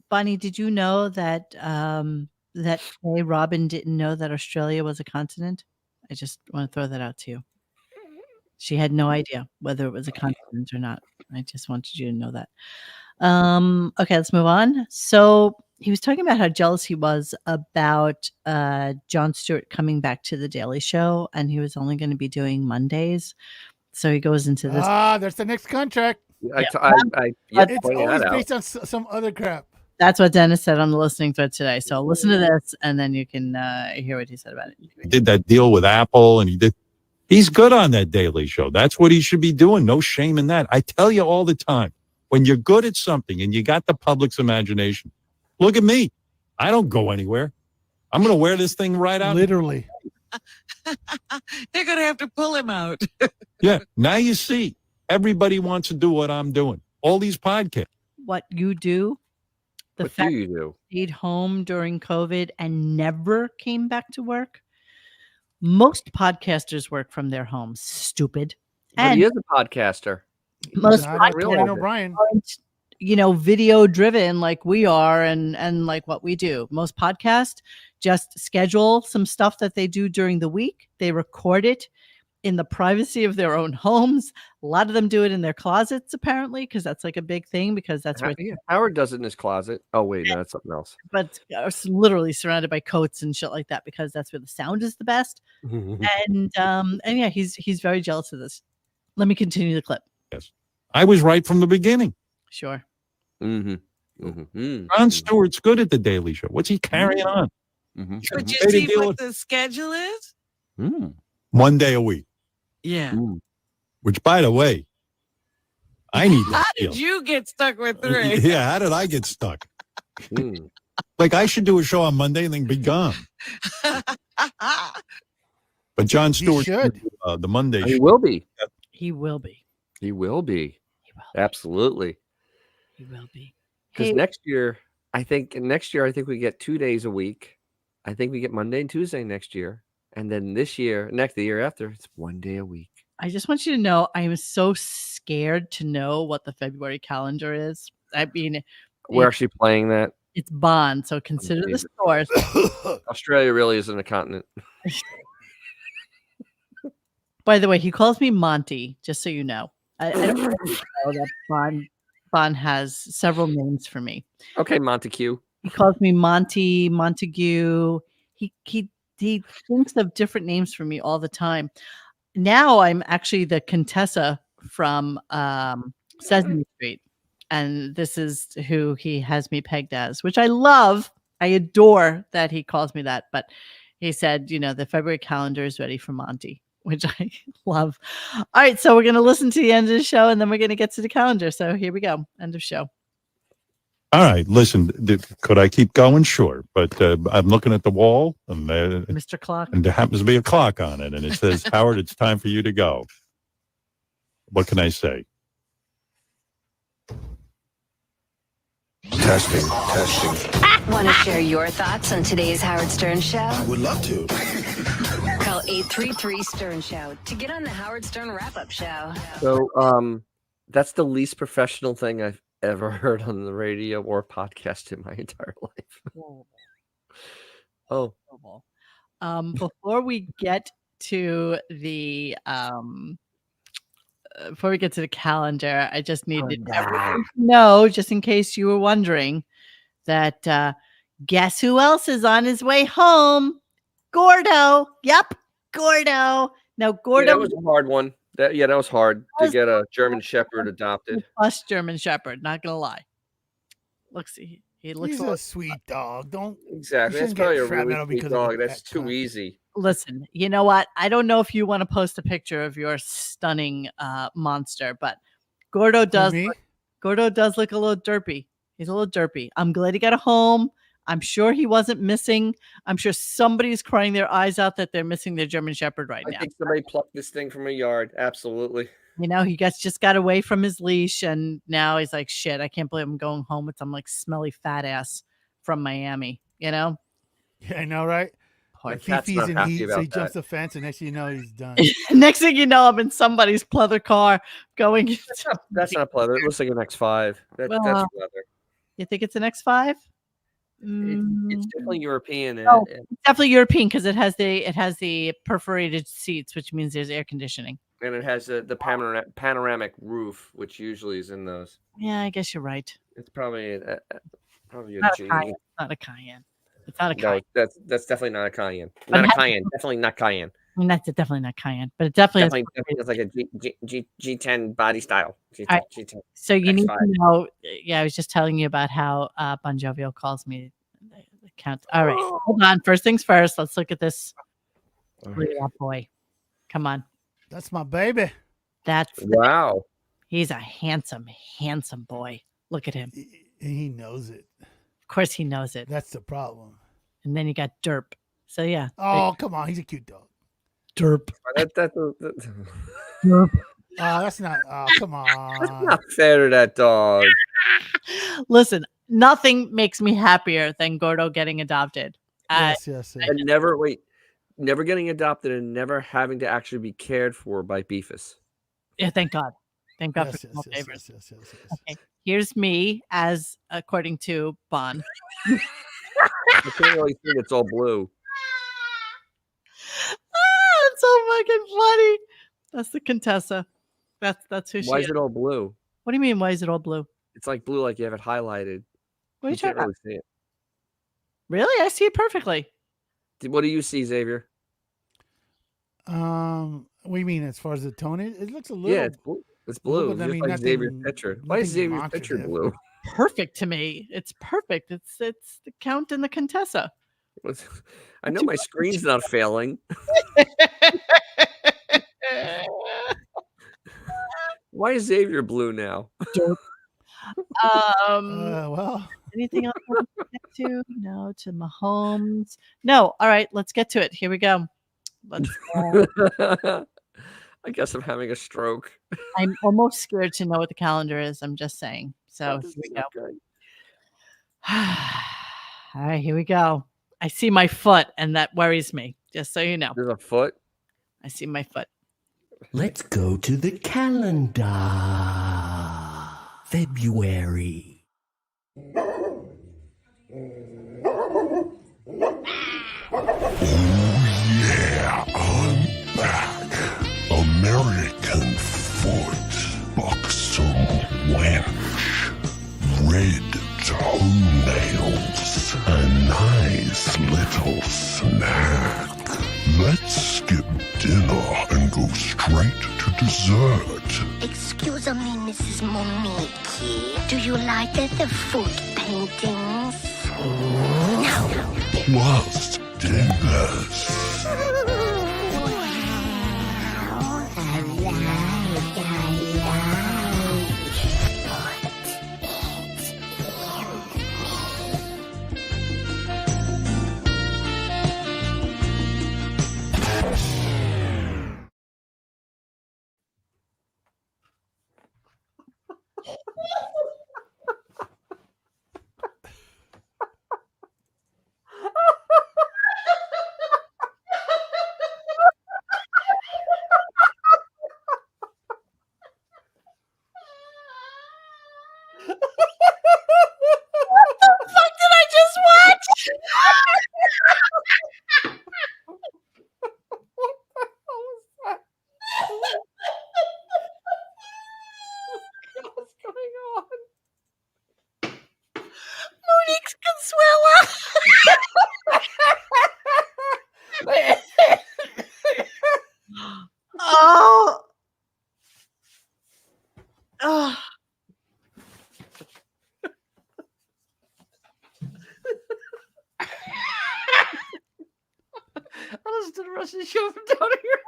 Bonnie, did you know that that Robin didn't know that Australia was a continent? I just want to throw that out to you. She had no idea whether it was a continent or not. I just wanted you to know that. Okay, let's move on. So he was talking about how jealous he was about Jon Stewart coming back to the Daily Show, and he was only going to be doing Mondays. So he goes into this. There's the next contract. It's always based on some other crap. That's what Dennis said on the listening thread today. So listen to this, and then you can hear what he said about it. He did that deal with Apple, and he's good on that Daily Show. That's what he should be doing. No shame in that. I tell you all the time, when you're good at something and you got the public's imagination, look at me. I don't go anywhere. I'm going to wear this thing right out. Literally. They're going to have to pull him out. Yeah. Now you see, everybody wants to do what I'm doing. All these podcasts. What you do. The fact you do? Stayed home during COVID and never came back to work. Most podcasters work from their homes. Stupid. But he is a podcaster. Most O'Brien aren't, video driven like we are and like what we do. Most podcasts just schedule some stuff that they do during the week. They record it in the privacy of their own homes. A lot of them do it in their closets, apparently, because that's like a big thing, because that's where Howard does it in his closet. Oh, wait, no, that's something else. But it's literally surrounded by coats and shit like that, because that's where the sound is the best. and yeah, he's very jealous of this. Let me continue the clip. Yes. I was right from the beginning. Sure. Jon Stewart's good at the Daily Show. What's he carrying on? But you see what the schedule is? 1 day a week. Yeah. Which, by the way, I need that How did you get stuck with 3? Yeah, how did I get stuck? Like, I should do a show on Monday and then be gone. But Jon Stewart should the Monday He show. will be. He will be. He will be. Absolutely. He will be. Because Hey, next year I think we get 2 days a week. I think we get Monday and Tuesday next year. And then the year after, it's 1 day a week. I just want you to know I am so scared to know what the February calendar is. I mean, We're actually playing that. it's Bond, so consider the source. Australia really isn't a continent. By the way, he calls me Monty, just so you know. I don't know that Bond has several names for me. Okay, Montague. He calls me Monty, Montague. He thinks of different names for me all the time. Now I'm actually the Contessa from Sesame Street, and this is who he has me pegged as, which I love. I adore that he calls me that. But he said, the February calendar is ready for Monty, which I love. All right, so we're going to listen to the end of the show, and then we're going to get to the calendar. So here we go. End of show. All right, listen, could I keep going? Sure. But I'm looking at the wall, and Mr. Clock. And there happens to be a clock on it, and it says, Howard, it's time for you to go. What can I say? Testing. Want to share your thoughts on today's Howard Stern Show? I would love to. Call 833-STERN Show to get on the Howard Stern Wrap-Up Show. So that's the least professional thing I've ever heard on the radio or podcast in my entire life. Oh. Before we get to the calendar, I just need to know, just in case you were wondering, that guess who else is on his way home? Gordo. Yep, Gordo. Now, Gordo. Yeah, that was a hard one. That was hard to get a German Shepherd adopted. Plus German Shepherd, not gonna lie. He looks He's a sweet dog. Don't exactly. That's probably a really sweet dog. That's too easy. Listen, you know what? I don't know if you want to post a picture of your stunning monster, but Gordo does look a little derpy. He's a little derpy. I'm glad he got a home. I'm sure he wasn't missing. I'm sure somebody's crying their eyes out that they're missing their German Shepherd right now. I think somebody plucked this thing from a yard. Absolutely. He just got away from his leash, and now he's like, shit, I can't believe I'm going home with some like smelly fat ass from Miami, Yeah, I know, right? Poor Fifi's in heat, so he jumps the fence, and next thing you know, he's done. Next thing you know, I'm in somebody's pleather car going. That's not pleather. It looks like an X5. That's pleather. You think it's an X5? It's definitely European. It's definitely European because it has the perforated seats, which means there's air conditioning. And it has the panoramic roof, which usually is in those. Yeah, I guess you're right. It's probably a G. Cayenne. Not a Cayenne. It's not a Cayenne. No, that's definitely not a Cayenne. Not a Cayenne. Definitely not Cayenne. I mean, that's definitely not Cayenne, but it definitely it's like a G10 body style. G10. So you need to know. Yeah, I was just telling you about how Bon Jovial calls me. The count. All right, hold on. First things first. Let's look at this. Look at that boy. Come on. That's my baby. Wow. He's a handsome boy. Look at him. He knows it. Of course, he knows it. That's the problem. And then you got Derp. So yeah. Oh, come on. He's a cute dog. Derp. Derp. That's not. Oh, come on. That's not fair to that dog. Listen, nothing makes me happier than Gordo getting adopted. Yes. And never getting adopted and never having to actually be cared for by Beefus. Yeah, thank God. Thank God for small favors. Okay, here's me as according to Bon. I can't really see it's all blue. It's so fucking funny. That's the Contessa. That's who she is. Why is it all blue? What do you mean? Why is it all blue? It's like blue, like you have it highlighted. What are you talking about? Really see it. Really? I see it perfectly. What do you see, Xavier? What do you mean as far as the tone? It looks a little. Yeah, it's blue. It's blue. But, Just like Xavier's picture. Why is Xavier's picture blue? Perfect to me. It's perfect. It's the Count and the Contessa. I know my screen's not failing. Why is Xavier blue now? Well. Anything else I want to get to? No, to Mahomes. No. All right, let's get to it. Here we go. Let's I guess I'm having a stroke. I'm almost scared to know what the calendar is. I'm just saying. So This here we is go. good. All right, here we go. I see my foot, and that worries me. Just so you know, There's a foot. I see my foot. Let's go to the calendar. February. Yeah, I'm back. American foot, buxom wench, red toenails, a nice little snack. Let's skip dinner and go straight to dessert. Excuse me, Mrs. Momiki. Do you like the foot paintings? No. Plus dinners. What the fuck did I just watch? What's going on? Monique's Consuela. Oh. Oh. I listened to the rest of the show from down here.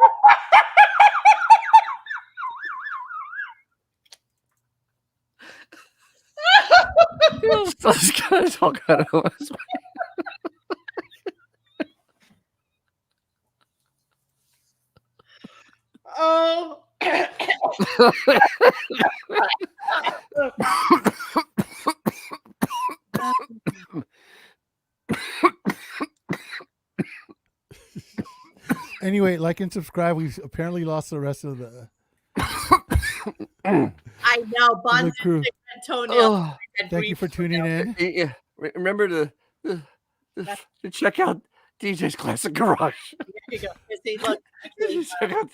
Those guys all got of us. Oh. Anyway, like and subscribe. We've apparently lost the rest of the. I know, Bond crew. toenail. Thank you for tuning in. Yeah, remember to check out DJ's Classic Garage. There you go. See, look. Check out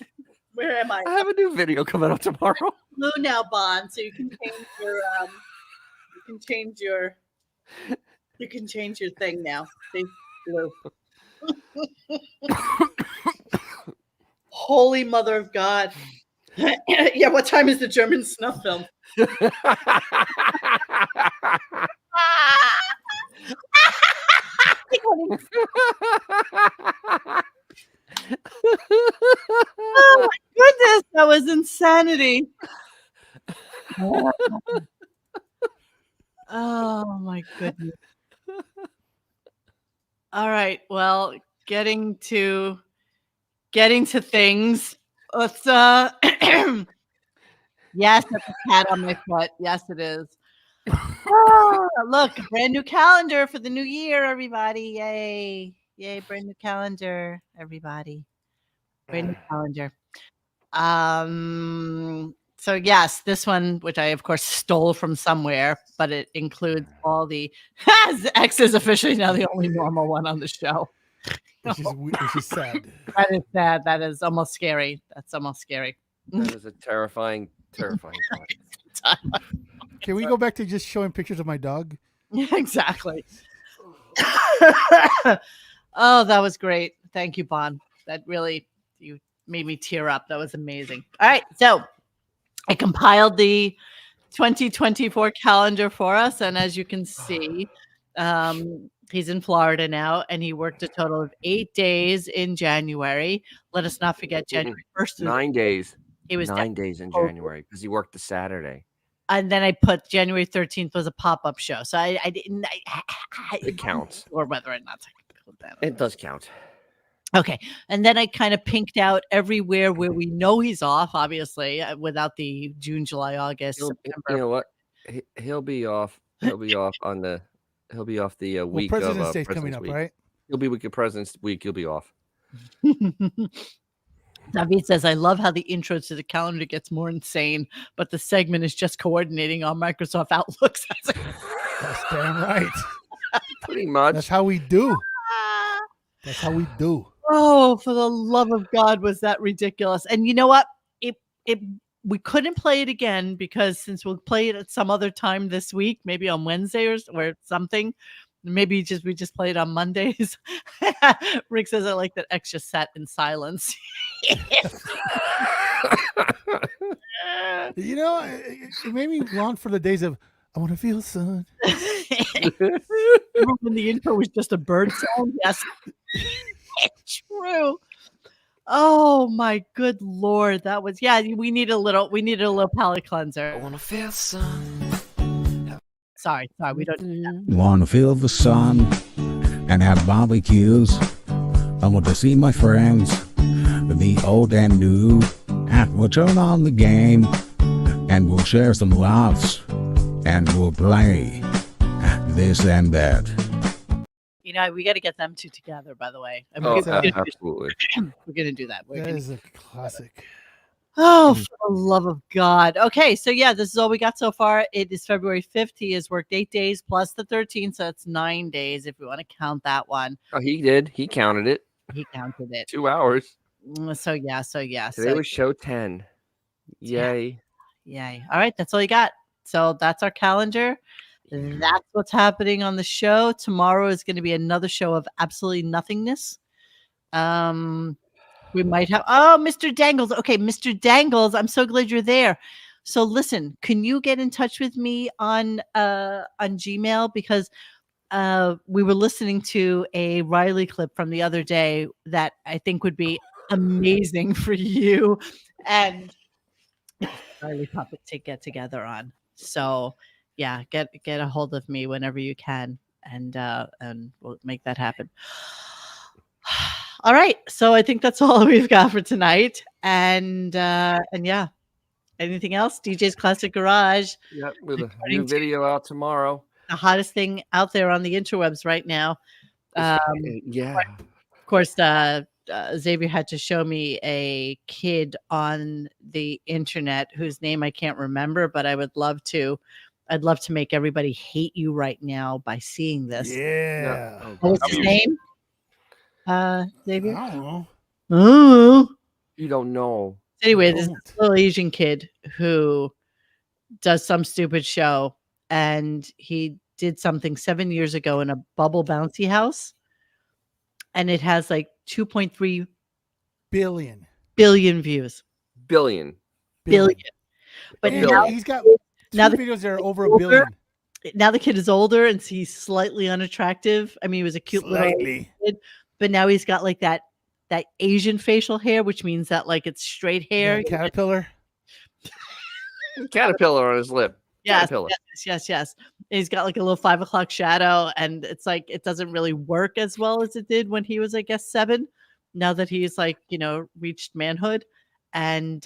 Where am I? I have a new video coming out tomorrow. Blue now, Bond, so you can change your you can change your thing now. See, blue. Holy Mother of God. Yeah, what time is the German snuff film? Oh my goodness, that was insanity. Oh my goodness. All right, well, getting to things. Let's yes, that's a cat on my foot. Yes, it is. Oh, look, brand new calendar for the new year, everybody. Yay. Yay, brand new calendar, everybody. Brand new calendar. So yes, this one, which I of course stole from somewhere, but it includes all the X is officially now the only normal one on the show. Which is sad. That is sad. That is almost scary. That's almost scary. That is a terrifying thought. Can we go back to just showing pictures of my dog? Yeah, exactly. Oh, that was great. Thank you, Bon. That really, you made me tear up. That was amazing. All right. So I compiled the 2024 calendar for us. And as you can see, he's in Florida now, and he worked a total of 8 days in January. Let us not forget January 1st. 9 days. He was 9 days in January because he worked the Saturday. And then I put January 13th was a pop-up show. So I didn't. It counts. Or whether or not. It does count. Okay. And then I kind of pinked out everywhere where we know he's off, obviously, without the June, July, August, September. You know what? He'll be off. He'll be off He'll be off the week President's of Day's President's coming up, Week. right? He'll be week of President's Week. He'll be off. David says, I love how the intro to the calendar gets more insane, but the segment is just coordinating on Microsoft Outlooks. That's damn right. Pretty much. That's how we do. That's how we do. Oh, for the love of God, was that ridiculous? And you know what? We couldn't play it again because since we'll play it at some other time this week, maybe on Wednesday or something. Maybe we just play it on Mondays. Rick says I like that X just sat in silence. You know, it made me long for the days of I want to feel sun. Remember when the intro was just a bird sound? Yes. It's true. Oh my good Lord. That was we needed a little palate cleanser. I want to feel sun. Sorry, we don't do that. Want to feel the sun and have barbecues. I want to see my friends, the old and new. And we'll turn on the game and we'll share some laughs and we'll play this and that. You know, we got to get them two together, by the way. I mean, absolutely. We're going to do that. That is a classic. Oh, for the love of God. Okay, so this is all we got so far. It is February 5th. He has worked 8 days plus the 13th, so it's 9 days if we want to count that one. Oh, he did. He counted it. He counted it. 2 hours. So yeah. Today was show 10. Yay. Yay. All right, that's all you got. So that's our calendar. That's what's happening on the show. Tomorrow is going to be another show of absolutely nothingness. We might have Mr. Dangles. Okay, Mr. Dangles, I'm so glad you're there. So listen, can you get in touch with me on Gmail? Because we were listening to a Riley clip from the other day that I think would be amazing for you and Riley Puppet to get together on. So yeah, get a hold of me whenever you can, and we'll make that happen. All right, so I think that's all we've got for tonight, and yeah, anything else? DJ's Classic Garage. Yep, with a new video out tomorrow. The hottest thing out there on the interwebs right now. Yeah. Of course, Xavier had to show me a kid on the internet whose name I can't remember, but I would love to. I'd love to make everybody hate you right now by seeing this. Yeah. What was his name? Xavier? I don't know. Oh. You don't know. Anyway, this little Asian kid who does some stupid show, and he did something 7 years ago in a bubble bouncy house, and it has like 2.3 billion views. Billion. But and now he's got now two videos that are over a billion. Now the kid is older and he's slightly unattractive. I mean, he was a cute little kid, but now he's got like that Asian facial hair, which means that like it's straight hair. Yeah, caterpillar. Caterpillar on his lip. Yes. And he's got like a little 5 o'clock shadow, and it's like it doesn't really work as well as it did when he was, I guess, 7. Now that he's like, reached manhood, and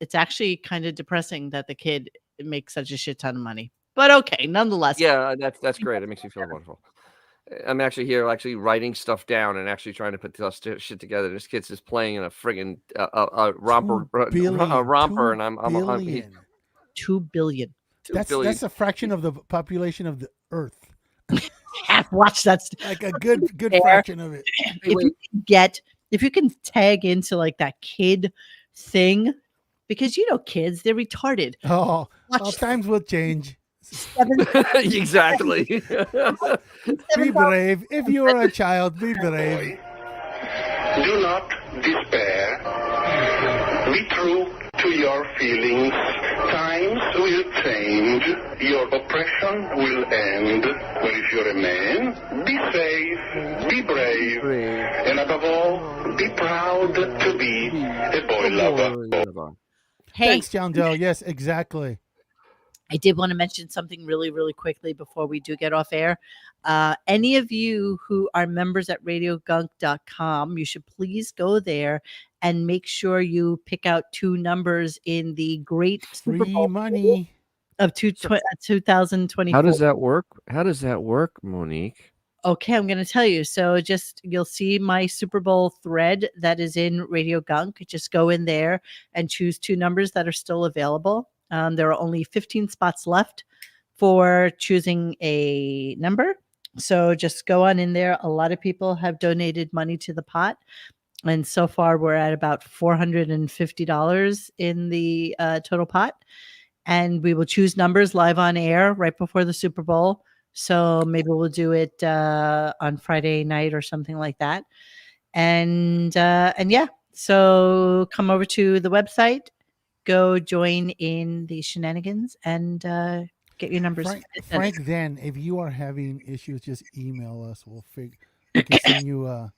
it's actually kind of depressing that the kid makes such a shit ton of money. But okay, nonetheless. Yeah, that's great. It makes me feel wonderful. I'm actually here, writing stuff down and actually trying to put this shit together. This kid's just playing in a friggin' romper, and I'm 2 billion. That's a fraction of the population of the Earth. Watch that's like a good fraction of it. If you can tag into like that kid thing, because kids, they're retarded. All times will change. Exactly. Be brave. If you are a child, be brave. Do not despair. Be true to your feelings. Times will change. Your oppression will end. But if you're a man, be safe, be brave, and above all, be proud to be a boy lover. Hey. Thanks, John Doe. Yes, exactly. I did want to mention something really, really quickly before we do get off air. Any of you who are members at radiogunk.com, you should please go there and make sure you pick out 2 numbers in the great Super Free Bowl money. of 2024. How does that work? How does that work, Monique? Okay, I'm going to tell you. So you'll see my Super Bowl thread that is in Radio Gunk. Just go in there and choose 2 numbers that are still available. There are only 15 spots left for choosing a number. So just go on in there. A lot of people have donated money to the pot. And so far, we're at about $450 in the total pot. And we will choose numbers live on air right before the Super Bowl. So maybe we'll do it on Friday night or something like that. And yeah, so come over to the website, go join in the shenanigans, and get your numbers. Frank, then, if you are having issues, just email us. We can send you.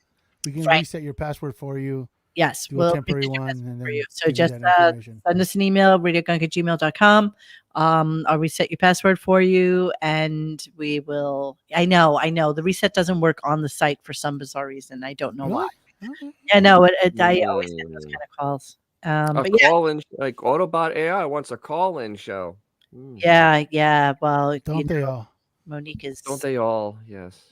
We can reset your password for you. Yes, do a temporary one, and then for you. So give you just that information. send us an email, radiogunk@gmail.com. I'll reset your password for you, and we will. I know the reset doesn't work on the site for some bizarre reason. I don't know why. Yeah, no, I always get those kind of calls. But yeah. Call-in, like Autobot AI wants a call-in show. Yeah. Well, don't they all? Monique is. Don't they all? Yes.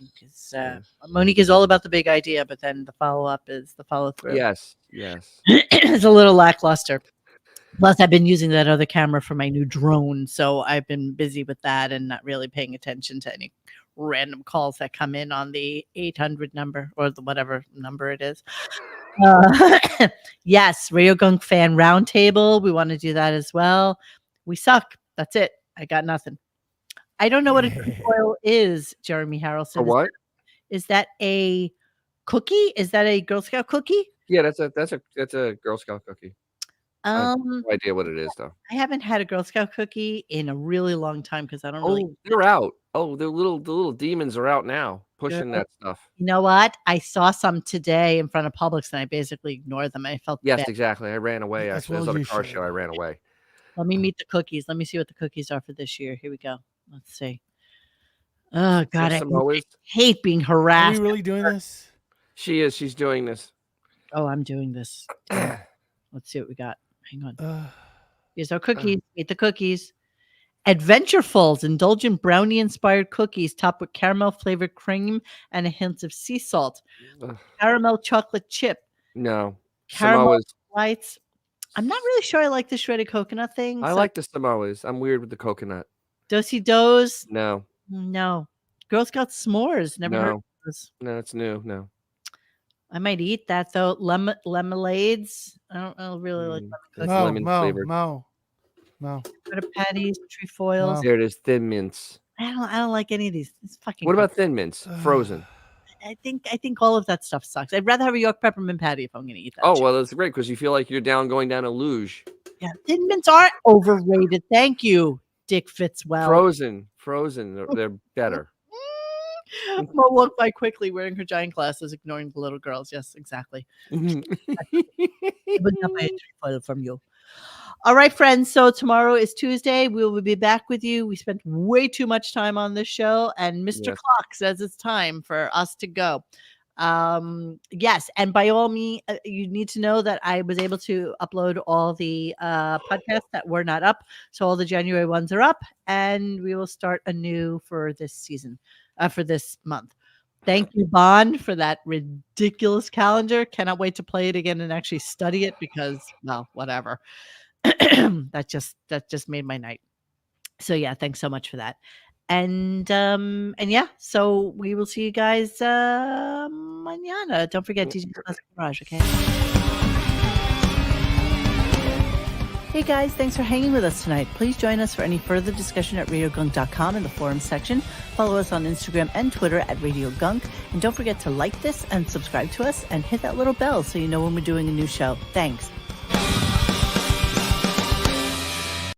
Monique is all about the big idea, but then the follow-up is the follow-through. Yes. It's a little lackluster. Plus, I've been using that other camera for my new drone, so I've been busy with that and not really paying attention to any random calls that come in on the 800 number or the whatever number it is. Yes, Radio Gunk Fan Roundtable. We want to do that as well. We suck. That's it. I got nothing. I don't know what a trefoil is, Jeremy Harrelson. What? Is that a cookie? Is that a Girl Scout cookie? Yeah, that's a Girl Scout cookie. I have no idea what it is though. I haven't had a Girl Scout cookie in a really long time because I don't really. They're out. Oh, the little demons are out now, pushing that stuff. You know what? I saw some today in front of Publix, and I basically ignored them. I felt bad. Exactly. I ran away. Actually, I was on a car show. I ran away. Let me meet the cookies. Let me see what the cookies are for this year. Here we go. Let's see. Oh God, I hate being harassed. Are we really doing this? She is. She's doing this. Oh, I'm doing this. Let's see what we got. Hang on. Here's our cookies. Eat the cookies. Adventurefuls, indulgent brownie-inspired cookies topped with caramel-flavored cream and a hint of sea salt. Caramel chocolate chip. No. Caramel lights. I'm not really sure I like the shredded coconut thing. I like the Samoas. I'm weird with the coconut. Do-si-dos. No. Girl Scout s'mores. Never heard of those. No, it's new. No. I might eat that though. Lemonades. I don't really like lemon flavored. No. Butter patties, trefoils. There it is. Thin mints. I don't like any of these. It's fucking. What about Thin Mints? Frozen. I think all of that stuff sucks. I'd rather have a York peppermint patty if I'm going to eat that. Oh well, that's great because you feel like you're going down a luge. Yeah, Thin Mints aren't overrated. Thank you, Dick Fitzwell. Frozen. They're better. Mo walked by quickly wearing her giant glasses, ignoring the little girls. Yes, exactly. From you. All right, friends. So tomorrow is Tuesday. We will be back with you. We spent way too much time on this show, and Mr. Clock says it's time for us to go. Yes, and by all means, you need to know that I was able to upload all the podcasts that were not up. So all the January ones are up, and we will start anew for this season. For this month. Thank you, Bond, for that ridiculous calendar. Cannot wait to play it again and actually study it because, well, whatever. that just made my night. So yeah, thanks so much for that. And yeah, so we will see you guys mañana. Don't forget DJ Classic Garage, okay? Hey guys, thanks for hanging with us tonight. Please join us for any further discussion at radiogunk.com in the forum section. Follow us on Instagram and Twitter at Radio Gunk. And don't forget to like this and subscribe to us and hit that little bell so you know when we're doing a new show. Thanks.